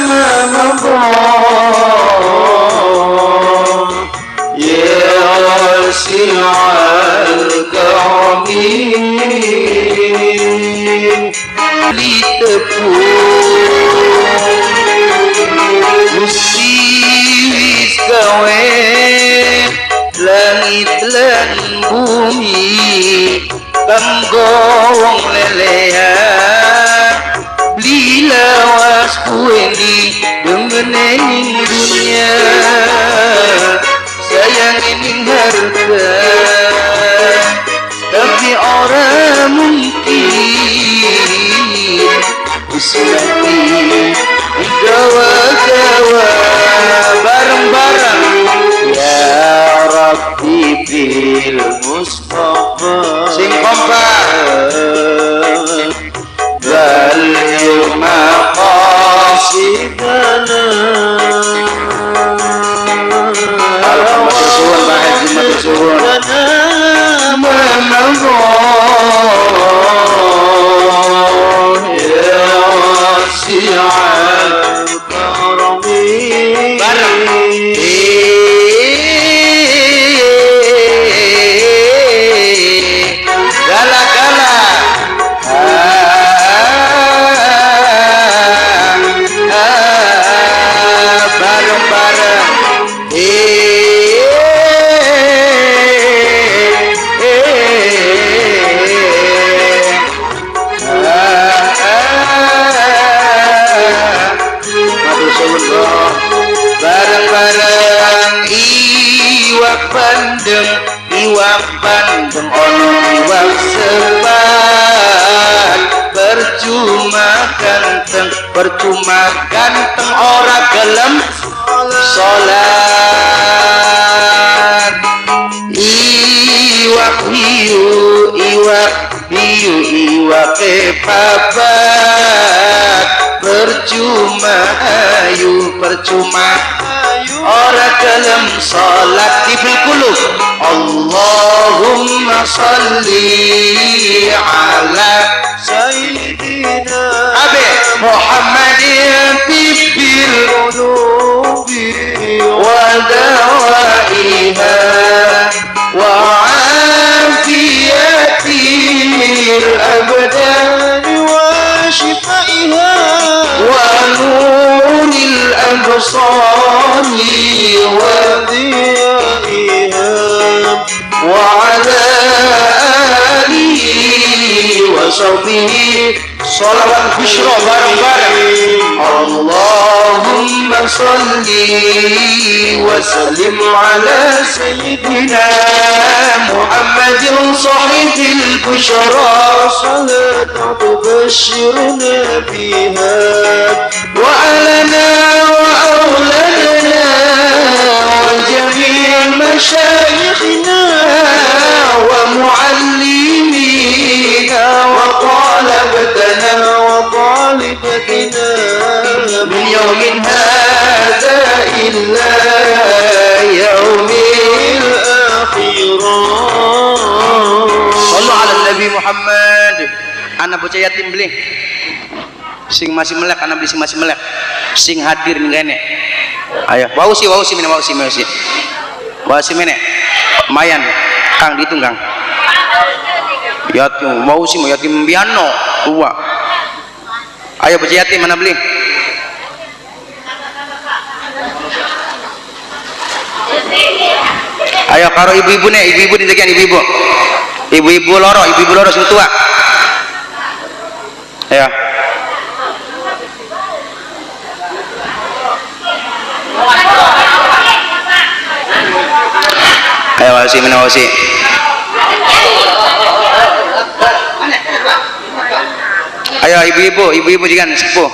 ma madha ya wasi'al karami Gusti wis gawe langit lan bumi kanggo wong lelehan beli lawas kuendi demening dunia sayangin harta tapi orang mungkin usulati gawa-gawa bareng-bareng ya Rabbi bil Mustafa sing kompak balligh maqasidana bareng-bareng iwak bandeng ono iwak sepat percuma ganteng ora gelem salat iwak hiu iwak papat percuma ora gelem salat tifil kulub Allahumma salli ala sayyidina Muhammadin tifil qulubi wa dawaiha wa afiyatil abdan wa shifaiha wa nuril absari wa diyaiha wa ala alihi wa sahbihi salawat busyra bareng-bareng Allahumma salli wa sallim ala sayyidina Muhammadin sahibil busyra salatan tubashshiruna biha wa alana wa auladana wa jami' mashayikhina wa muallimina wa talabatana wa talibatina min yawmin hadha illa yawmil akhirah sallu ala nabi Muhammad anak bocah yatim beli sing masih melek anak beli sing masih melek sing hadir ngene ayo wausi mene mayan kang ditunggang yatim wausi mau yatim piano tua ayo bocah yatim mana beli ayo karo ibu-ibu dijagian ibu-ibu loro sing tua ayo ayo wasi Ayo ibu-ibu jangan sepuh.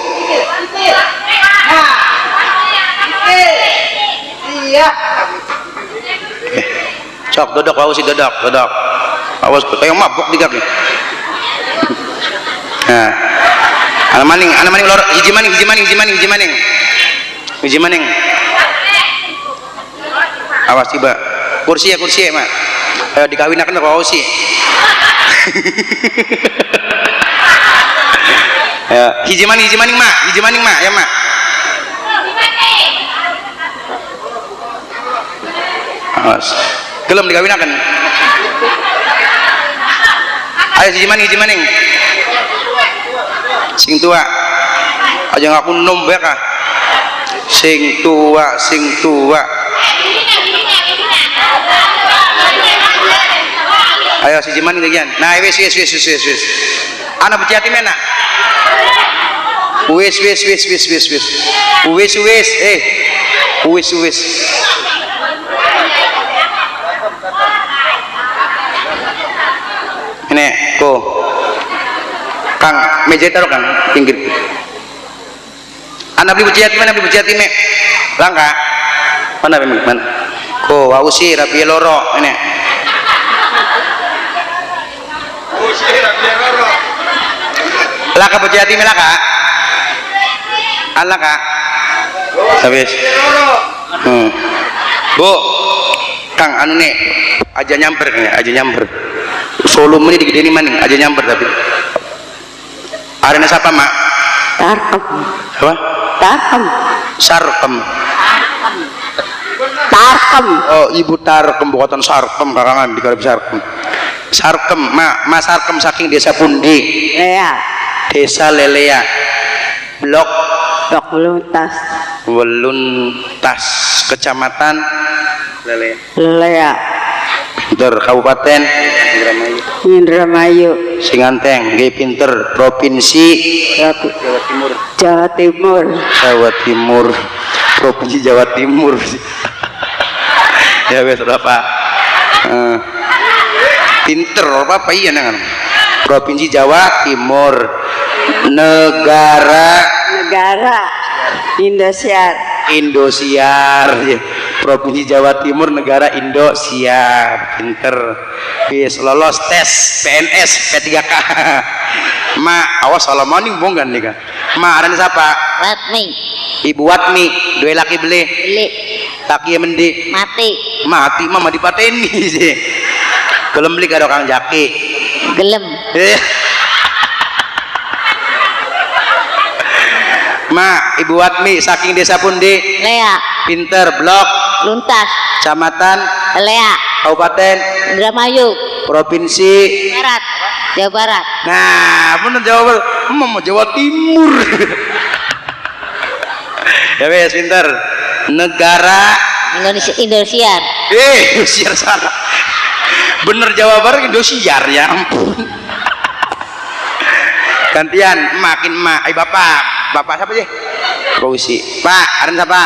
Iya. Sok dodok sih dodok. Awas kayak mabuk di kaki. Nah. Ana maning lor hiji maning. Awas tiba. Kursi ya, Mak. Ayo dikawinakeun ka Ausi. Ya, hiji maning, Mak. Ya, Mak. Awas. Gelem dikawinakeun. Ayo hiji maning. Sing tua aja ngaku nombek ah. Sing tua ayo si jiman ini nah wis anak berjati mana wis ini kok Kang meja taruh Kang pinggir anak beli berjati me langka mana ko wausi rapi loro ini laka berjati me laka alaka habis Bu Kang anu nih aja nyamper volume ini digedein maning aja nyamper tapi arena siapa Mak? Tarkem. Apa? Sarkem. Oh ibu Tarkem buatan Sarkem karangan di Karib Sarkem. Mas Sarkem saking desa pundi? Lea. Desa Lelea. Blok Weluntas kecamatan Lelea. Pinter kabupaten Indramayu. Singanteng nggih pinter provinsi Jawa Timur. Provinsi Jawa Timur. Ya wes berapa? Pinter apa iya nangan? Provinsi Jawa Timur. Negara Indosiar. Provinsi Jawa Timur negara Indosiar. Pinter. Bis lolos tes PNS P3K. Ma awas salah maning bonggan nih kan. Ma arane siapa? Watmi. Ibu Watmi, dua laki beli. Laki yang mendi. Mati mama dipateni sih. Gelem beli karo Kang Jaki. Gelem. Ma, Ibu Watmi saking desa pundi? Lea. Pinter, blok Luntas. Kecamatan Lea. Kabupaten Indramayu. Provinsi Jawa Barat. Nah, bener Jawa Timur. Ya wes pinter. Negara Indosiar. Indosiar salah. Bener Jawa Barat Indosiar ya ampun. Gantian makin bapak siapa sih? Kausi. Pak, ada siapa?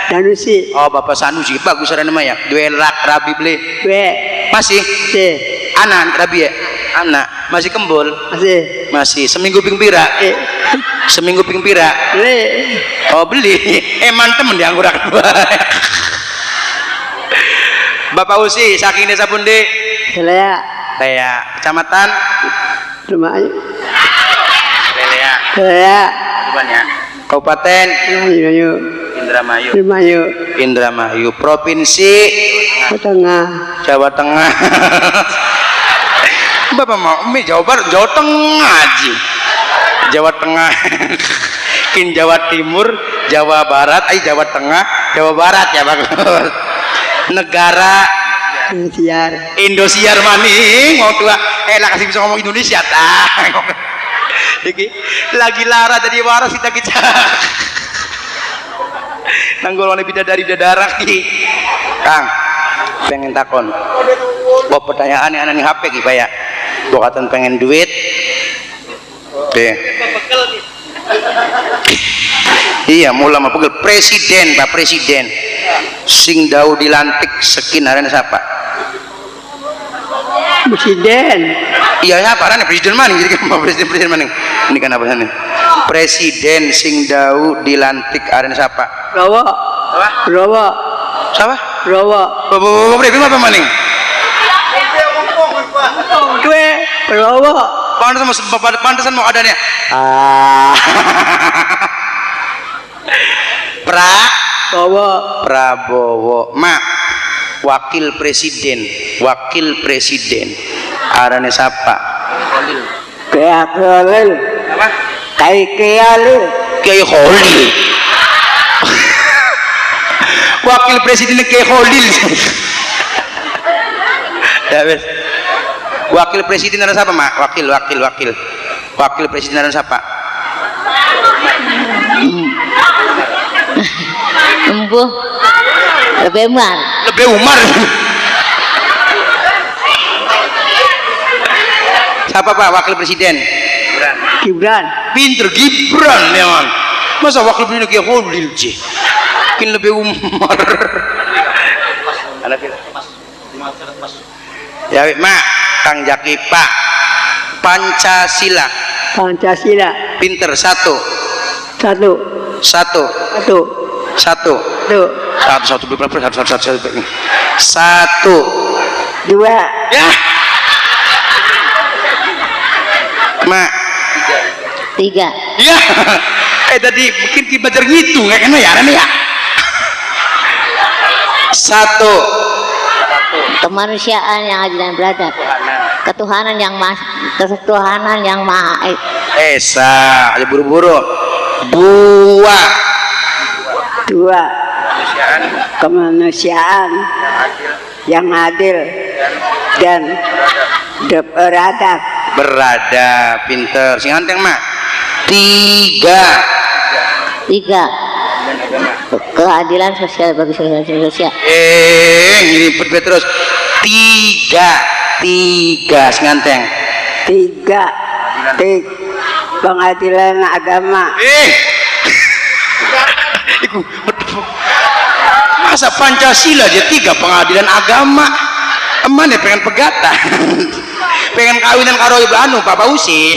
Danusi. Oh, Bapak Sanusi. Bagus ada namanya. Dua rabi beli. Masih? Anak rabi ya? Anak masih kembul? Masih. Seminggu ping pira? Seminggu ping pira? Oh, beli. Eman temen dianggurak. Bapak Usi, saking desa pundi? Lea. Kecamatan? Indramayu. Lea. Kabupaten? Indramayu. Provinsi? Jawa Tengah. Bapak mau Jawa Barat, Jawa Tengah aja. Jawa Tengah. Kin Jawa Timur, Jawa Barat, Jawa Tengah, Jawa Barat ya bagus. Negara Indosiar maning mau tua lah kasih bisa ngomong Indonesia iki lagi lara jadi waras kita nanggolone bidadari Kang pengen takon pertanyaan anak nih HP ki ya bokatan pengen duit iya mula mah pegel presiden Pak Presiden sing dau dilantik sekin arena siapa? Presiden iya ya parane presiden maning jadi kan presiden maning ini kan apa nih presiden sing dau dilantik aren siapa Rawa. apa Rawa. siapa Rawa. bapak presiden apa maning Kue. Rawa. pantesan mau adanya Rawa. Prabowo mak wakil presiden arane siapa Kaya Khalil. apa Khalil. Kiai Khalil wakil presiden Kiai Khalil ya wes wakil presiden ada siapa mak wakil presiden ada siapa Embuh. Lebih Umar. lebih Umar siapa pak wakil presiden Gibran. pinter Gibran memang masa wakil presiden Kiai Khalil sih mungkin lebih Umar ya mak Kang Jaki pak Pancasila Pancasila. pinter satu Satu. satu Satu. satu Satu. satu Dua. ya mak 3. ya tadi mungkin kita belajar ngitung nggak kena ya Rani ya satu Kemanusiaan yang adil dan beradab. Ketuhanan yang maha esa aja buru-buru dua Dua. Kemanusiaan yang adil dan beradab. berada pinter sing anteng mak tiga 3. Keadilan sosial bagi seluruh Indonesia. ngiripet terus tiga sing anteng Tiga. Pengadilan agama. Iku masa Pancasila aja 3 pengadilan agama eman ya pengen pegatan pengen kawinan karo ibu anu Bapak Usi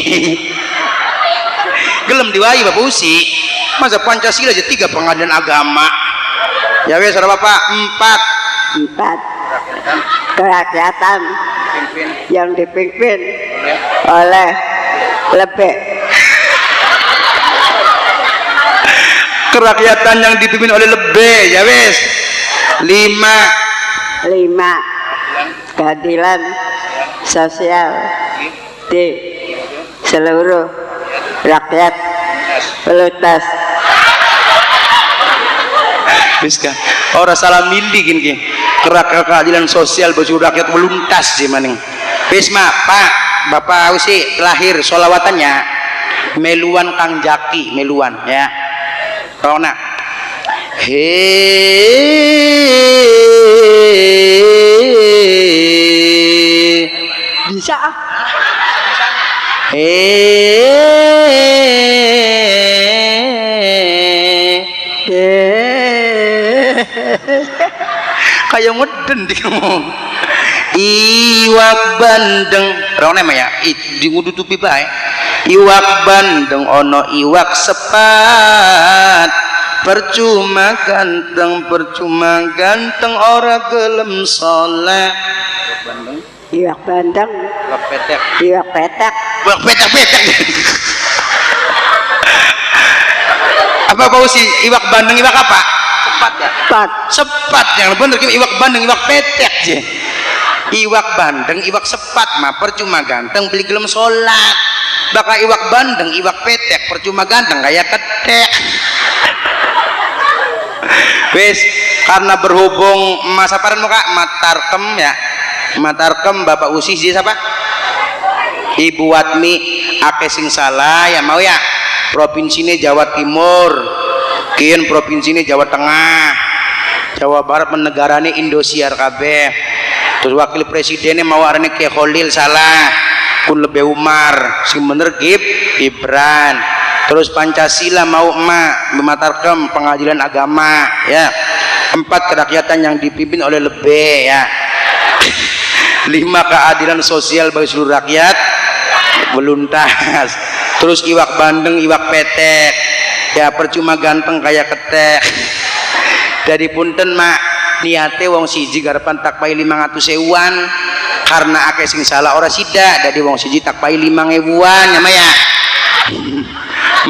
gelem diwai Bapak Usi masa Pancasila aja 3 pengadilan agama ya wes saudara Bapak 4. Kerakyatan yang dipimpin oleh lebih kerakyatan yang dipimpin oleh lebih ya wes 5 keadilan sosial di seluruh rakyat pelutas. Biska orang salah milih gini keadilan sosial bagi rakyat meluntas sih maning Bisma Pak Bapak Usi lahir solawatannya meluan Kang Jaki meluan ya Rona Bisa kayak ngeden di ngomong iwak bandeng Rona ya di ngudutupi bae iwak bandeng ono iwak sepat percuma ganteng ora gelem soleh iwak bandeng iwak petek iwak petek apa bau sih iwak bandeng iwak apa sepat ya Pat. sepat yang bener iwak bandeng iwak petek sih iwak bandeng iwak sepat mah percuma ganteng beli gelem sholat bakal iwak bandeng iwak petek percuma ganteng kayak ketek wes karena berhubung masa paran muka matarkem ya matarkem Bapak Usi siapa Ibu Watmi ake sing salah ya mau ya provinsi ini Jawa Timur kian provinsi ini Jawa Tengah Jawa Barat menegarane Indosiar kabeh terus wakil presidennya mau arane Kiai Khalil salah kun lebih Umar sing bener Gibran terus Pancasila mau emak mematarkem pengadilan agama ya 4 kerakyatan yang dipimpin oleh lebih ya 5 keadilan sosial bagi seluruh rakyat beluntas. Terus iwak bandeng, iwak petek, ya percuma ganteng kayak ketek. Dari punten mak niate wong siji garepan takpai 500.000-an karena akeh sing salah ora sida, dadi wong siji takpai 5.000-an ya mak ya.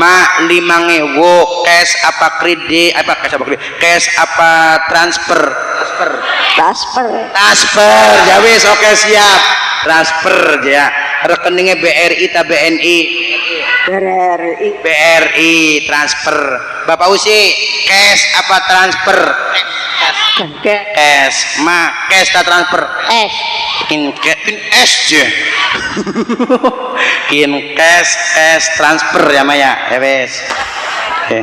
Mak 5.000 cash apa kredit apa cash apa kredit cash apa transfer ya wis oke siap transfer ya rekeningnya BRI ta BNI BRI transfer Bapak Usi cash apa transfer cash mak cash ta transfer in cash je in cash transfer ya Maya ya wes oke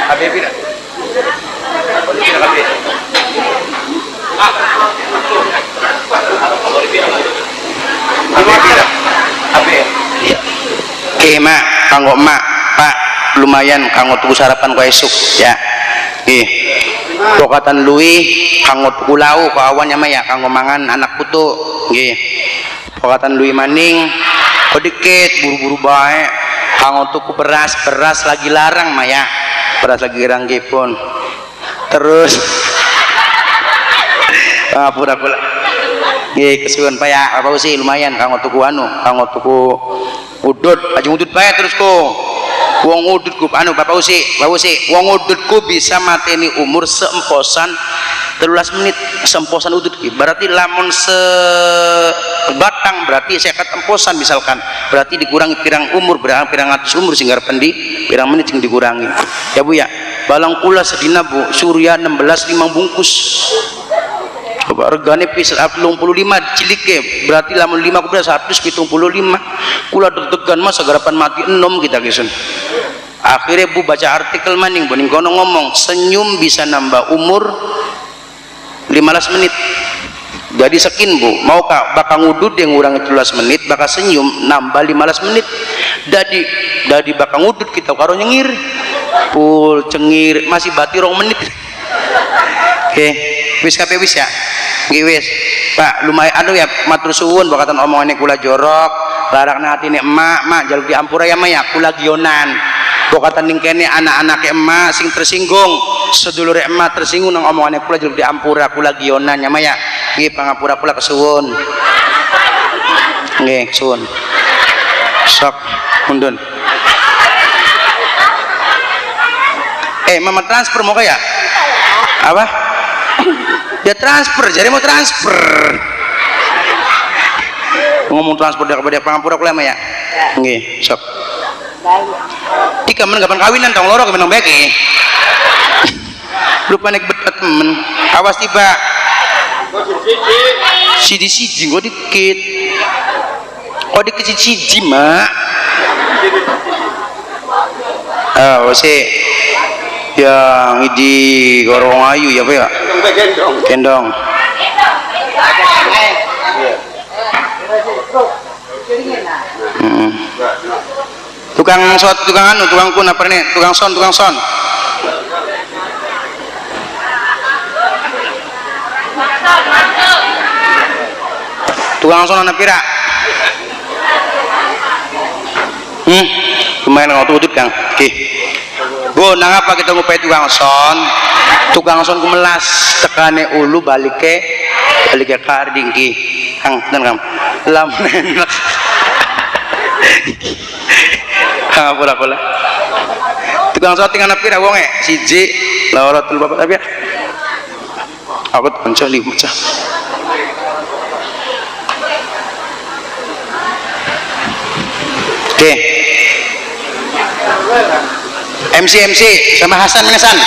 Habib mak kanggo mak pak lumayan kanggo tuku sarapan ku esuk ya nggih pokatan luwi kanggo tuku lau ku awan ya mak ya kanggo mangan anak putu nggih pokatan luwi maning kok dikit buru-buru bae kanggo tuku beras lagi larang mak ya beras lagi larang nggih pun terus pura-pura nggih kesuwun Pak ya apa sih lumayan kanggo tuku kanggo tuku udut aja udut bae terus ko wong udutku Bapak Usi wong udutku bisa mateni umur seemposan 13 menit semposan udut berarti lamun sebatang berarti saya kata emposan misalkan berarti dikurangi pirang umur pirang atus umur sehingga pendi pirang menit sing dikurangi ya Bu ya balang kula sedina Bu surya 16 5 bungkus regane pisah 25 cilike berarti lamun 5 kuda 175 kula deg-degan masa garapan mati enom kita kisun akhirnya Bu baca artikel maning boning kono ngomong senyum bisa nambah umur 15 menit jadi sekin Bu mau kak bakal ngudut yang ngurangi 13 menit bakal senyum nambah 15 menit dari bakal ngudut kita karo nyengir pul cengir masih bati 2 menit oke wis kabeh wis ya nggih wis Pak lumayan ya matur suwun bakatan omongane kula jorok larakna atine emak jaluk diampura ya mak ya kula gionan bakatan ning kene anak-anake emak sing tersinggung sedulure emak tersinggung nang omongane kula jaluk diampura kula gionan ya mak ya nggih pangapura kula kesuwun nggih suwun sok mundun mama transfer mau kaya apa dia transfer jadi mau transfer ngomong transfer dia kepada pangapura kula ya nggih sok tika men kapan kawinan tong loro kemenang beke lupa nek betat temen awas tiba siji kok dikit siji mak sih yang di gorong ayu ya Pak ya gendong tukang kun apa nih tukang son anak pira lumayan kalau tutut Kang Bu nang apa kita ngupai tukang son kumelas tekane ulu balik ke karding ki Kang dan Kang lamun pula tukang son tinggal napira wonge siji loro telu bapak tapi aku konco li bocah oke MC sama Hasan Menesan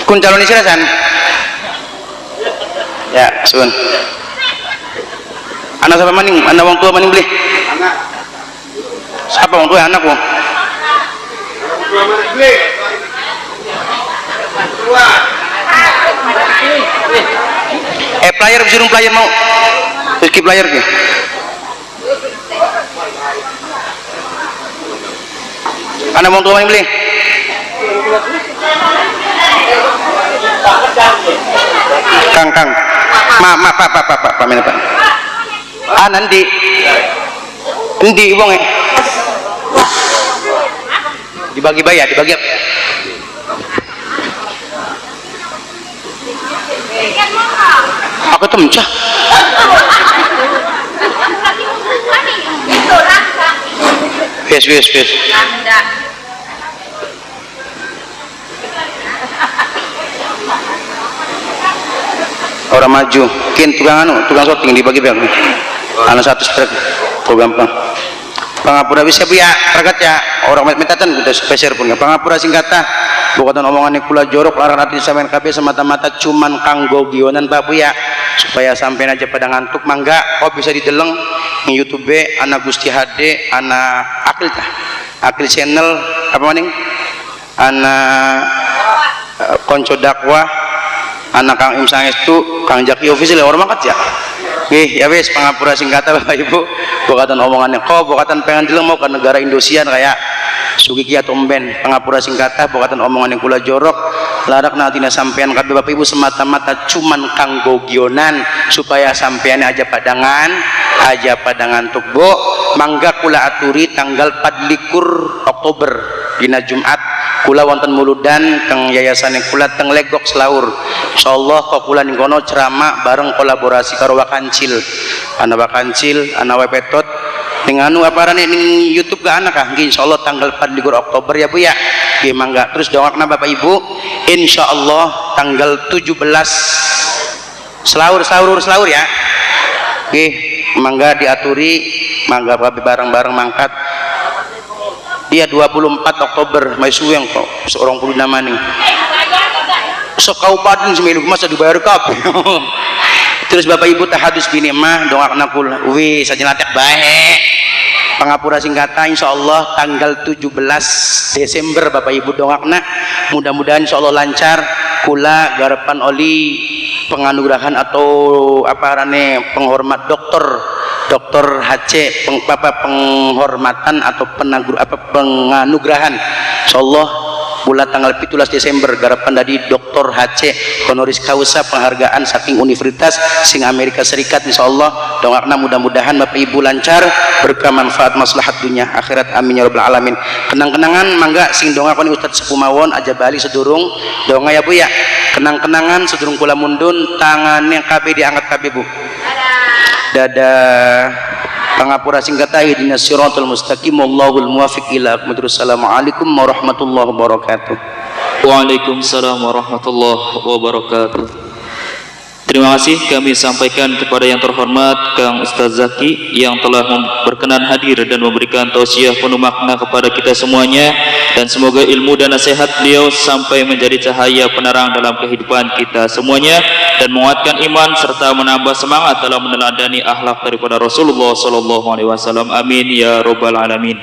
kun calon isi Hasan ya sun anak siapa maning anak wong tua maning beli siapa wong tua anak wong player bisa player mau Rizky player ke Anak mau tua yang beli. Kang, Pak, mana Pak? Nanti Ibong dibagi bayar, dibagi apa? Aku tuh mencah. Wes. Orang maju, tukang shooting dibagi bayar. Anak satu strek, kok gampang. Pangapura bisa bu ya, perkat ya. Orang metatan udah spesial pun. Pangapura singkata, bukan omongan kula jorok, larang hati samain kabeh semata-mata cuman kanggo gionan pak bu ya, supaya sampai aja pada ngantuk. Mangga, kok bisa dideleng di YouTube anak Gusti HD, anak Akil channel apa maning, anak Konco dakwah, anak Kang Im Sangestu, Kang Jaki official orang mangkat ya. Ya wes pangapura singkata Bapak Ibu, bukatan omongannya kok bukatan pengen dileng mau ke negara Indosian kayak Sugiki atau Mben. Pangapura singkata bukatan omongan yang kula jorok larak natina sampean kabeh Bapak Ibu semata-mata cuman kanggo gionan supaya sampean aja padangan tukbo. Mangga kula aturi tanggal 24 Oktober dina Jumat kula wonten muludan teng yayasan kula teng Legok Selaur. Insyaallah kok kula ning kono ceramah bareng kolaborasi karo Wakancil. Ana Wakancil, ana Wepetot ning anu aparane ning YouTube ga anak ah. Insyaallah tanggal 24 Oktober ya Bu ya. Nggih mangga. Terus doakeun Bapak Ibu, insyaallah tanggal 17 selaur ya. Nggih, mangga diaturi, mangga bareng-bareng mangkat. Dia 24 Oktober maisueng kok seorang puluh nama nih sekaupaten semiluk masa dibayar kabeh. Terus Bapak Ibu tahadus bini mah doakeun kula wi sajelatek bae pangapura singkata insyaallah tanggal 17 Desember Bapak Ibu doakeun mudah-mudahan insyaallah lancar kula garepan oli penganugerahan atau aparane penghormat Dokter HC penghormatan atau penganugerahan insyaallah bulan tanggal 17 Desember garapan dari Dr. HC honoris causa penghargaan saking Universitas sing Amerika Serikat insyaallah doakeun mudah-mudahan Bapak Ibu lancar berkah manfaat maslahat dunia akhirat amin ya rabbal alamin. Kenang-kenangan mangga sing dongakeun Ustaz Sepuh mawon aja bali sedurung donga ya Bu ya. Kenang-kenangan sedurung kula mundun tangannya kabeh diangkat kabeh Bu. Dadah pangapura singkata ihdinas siratal mustaqim wallahul muwaffiq ila aqwamit. Assalamualaikum warahmatullahi wabarakatuh. Waalaikumsalam warahmatullahi wabarakatuh. Terima kasih kami sampaikan kepada yang terhormat Kang Ustaz Zaki yang telah berkenan hadir dan memberikan tausiah penuh makna kepada kita semuanya, dan semoga ilmu dan nasihat beliau sampai menjadi cahaya penerang dalam kehidupan kita semuanya dan menguatkan iman serta menambah semangat dalam meneladani akhlak daripada Rasulullah sallallahu alaihi wasallam. Amin ya rabbal alamin.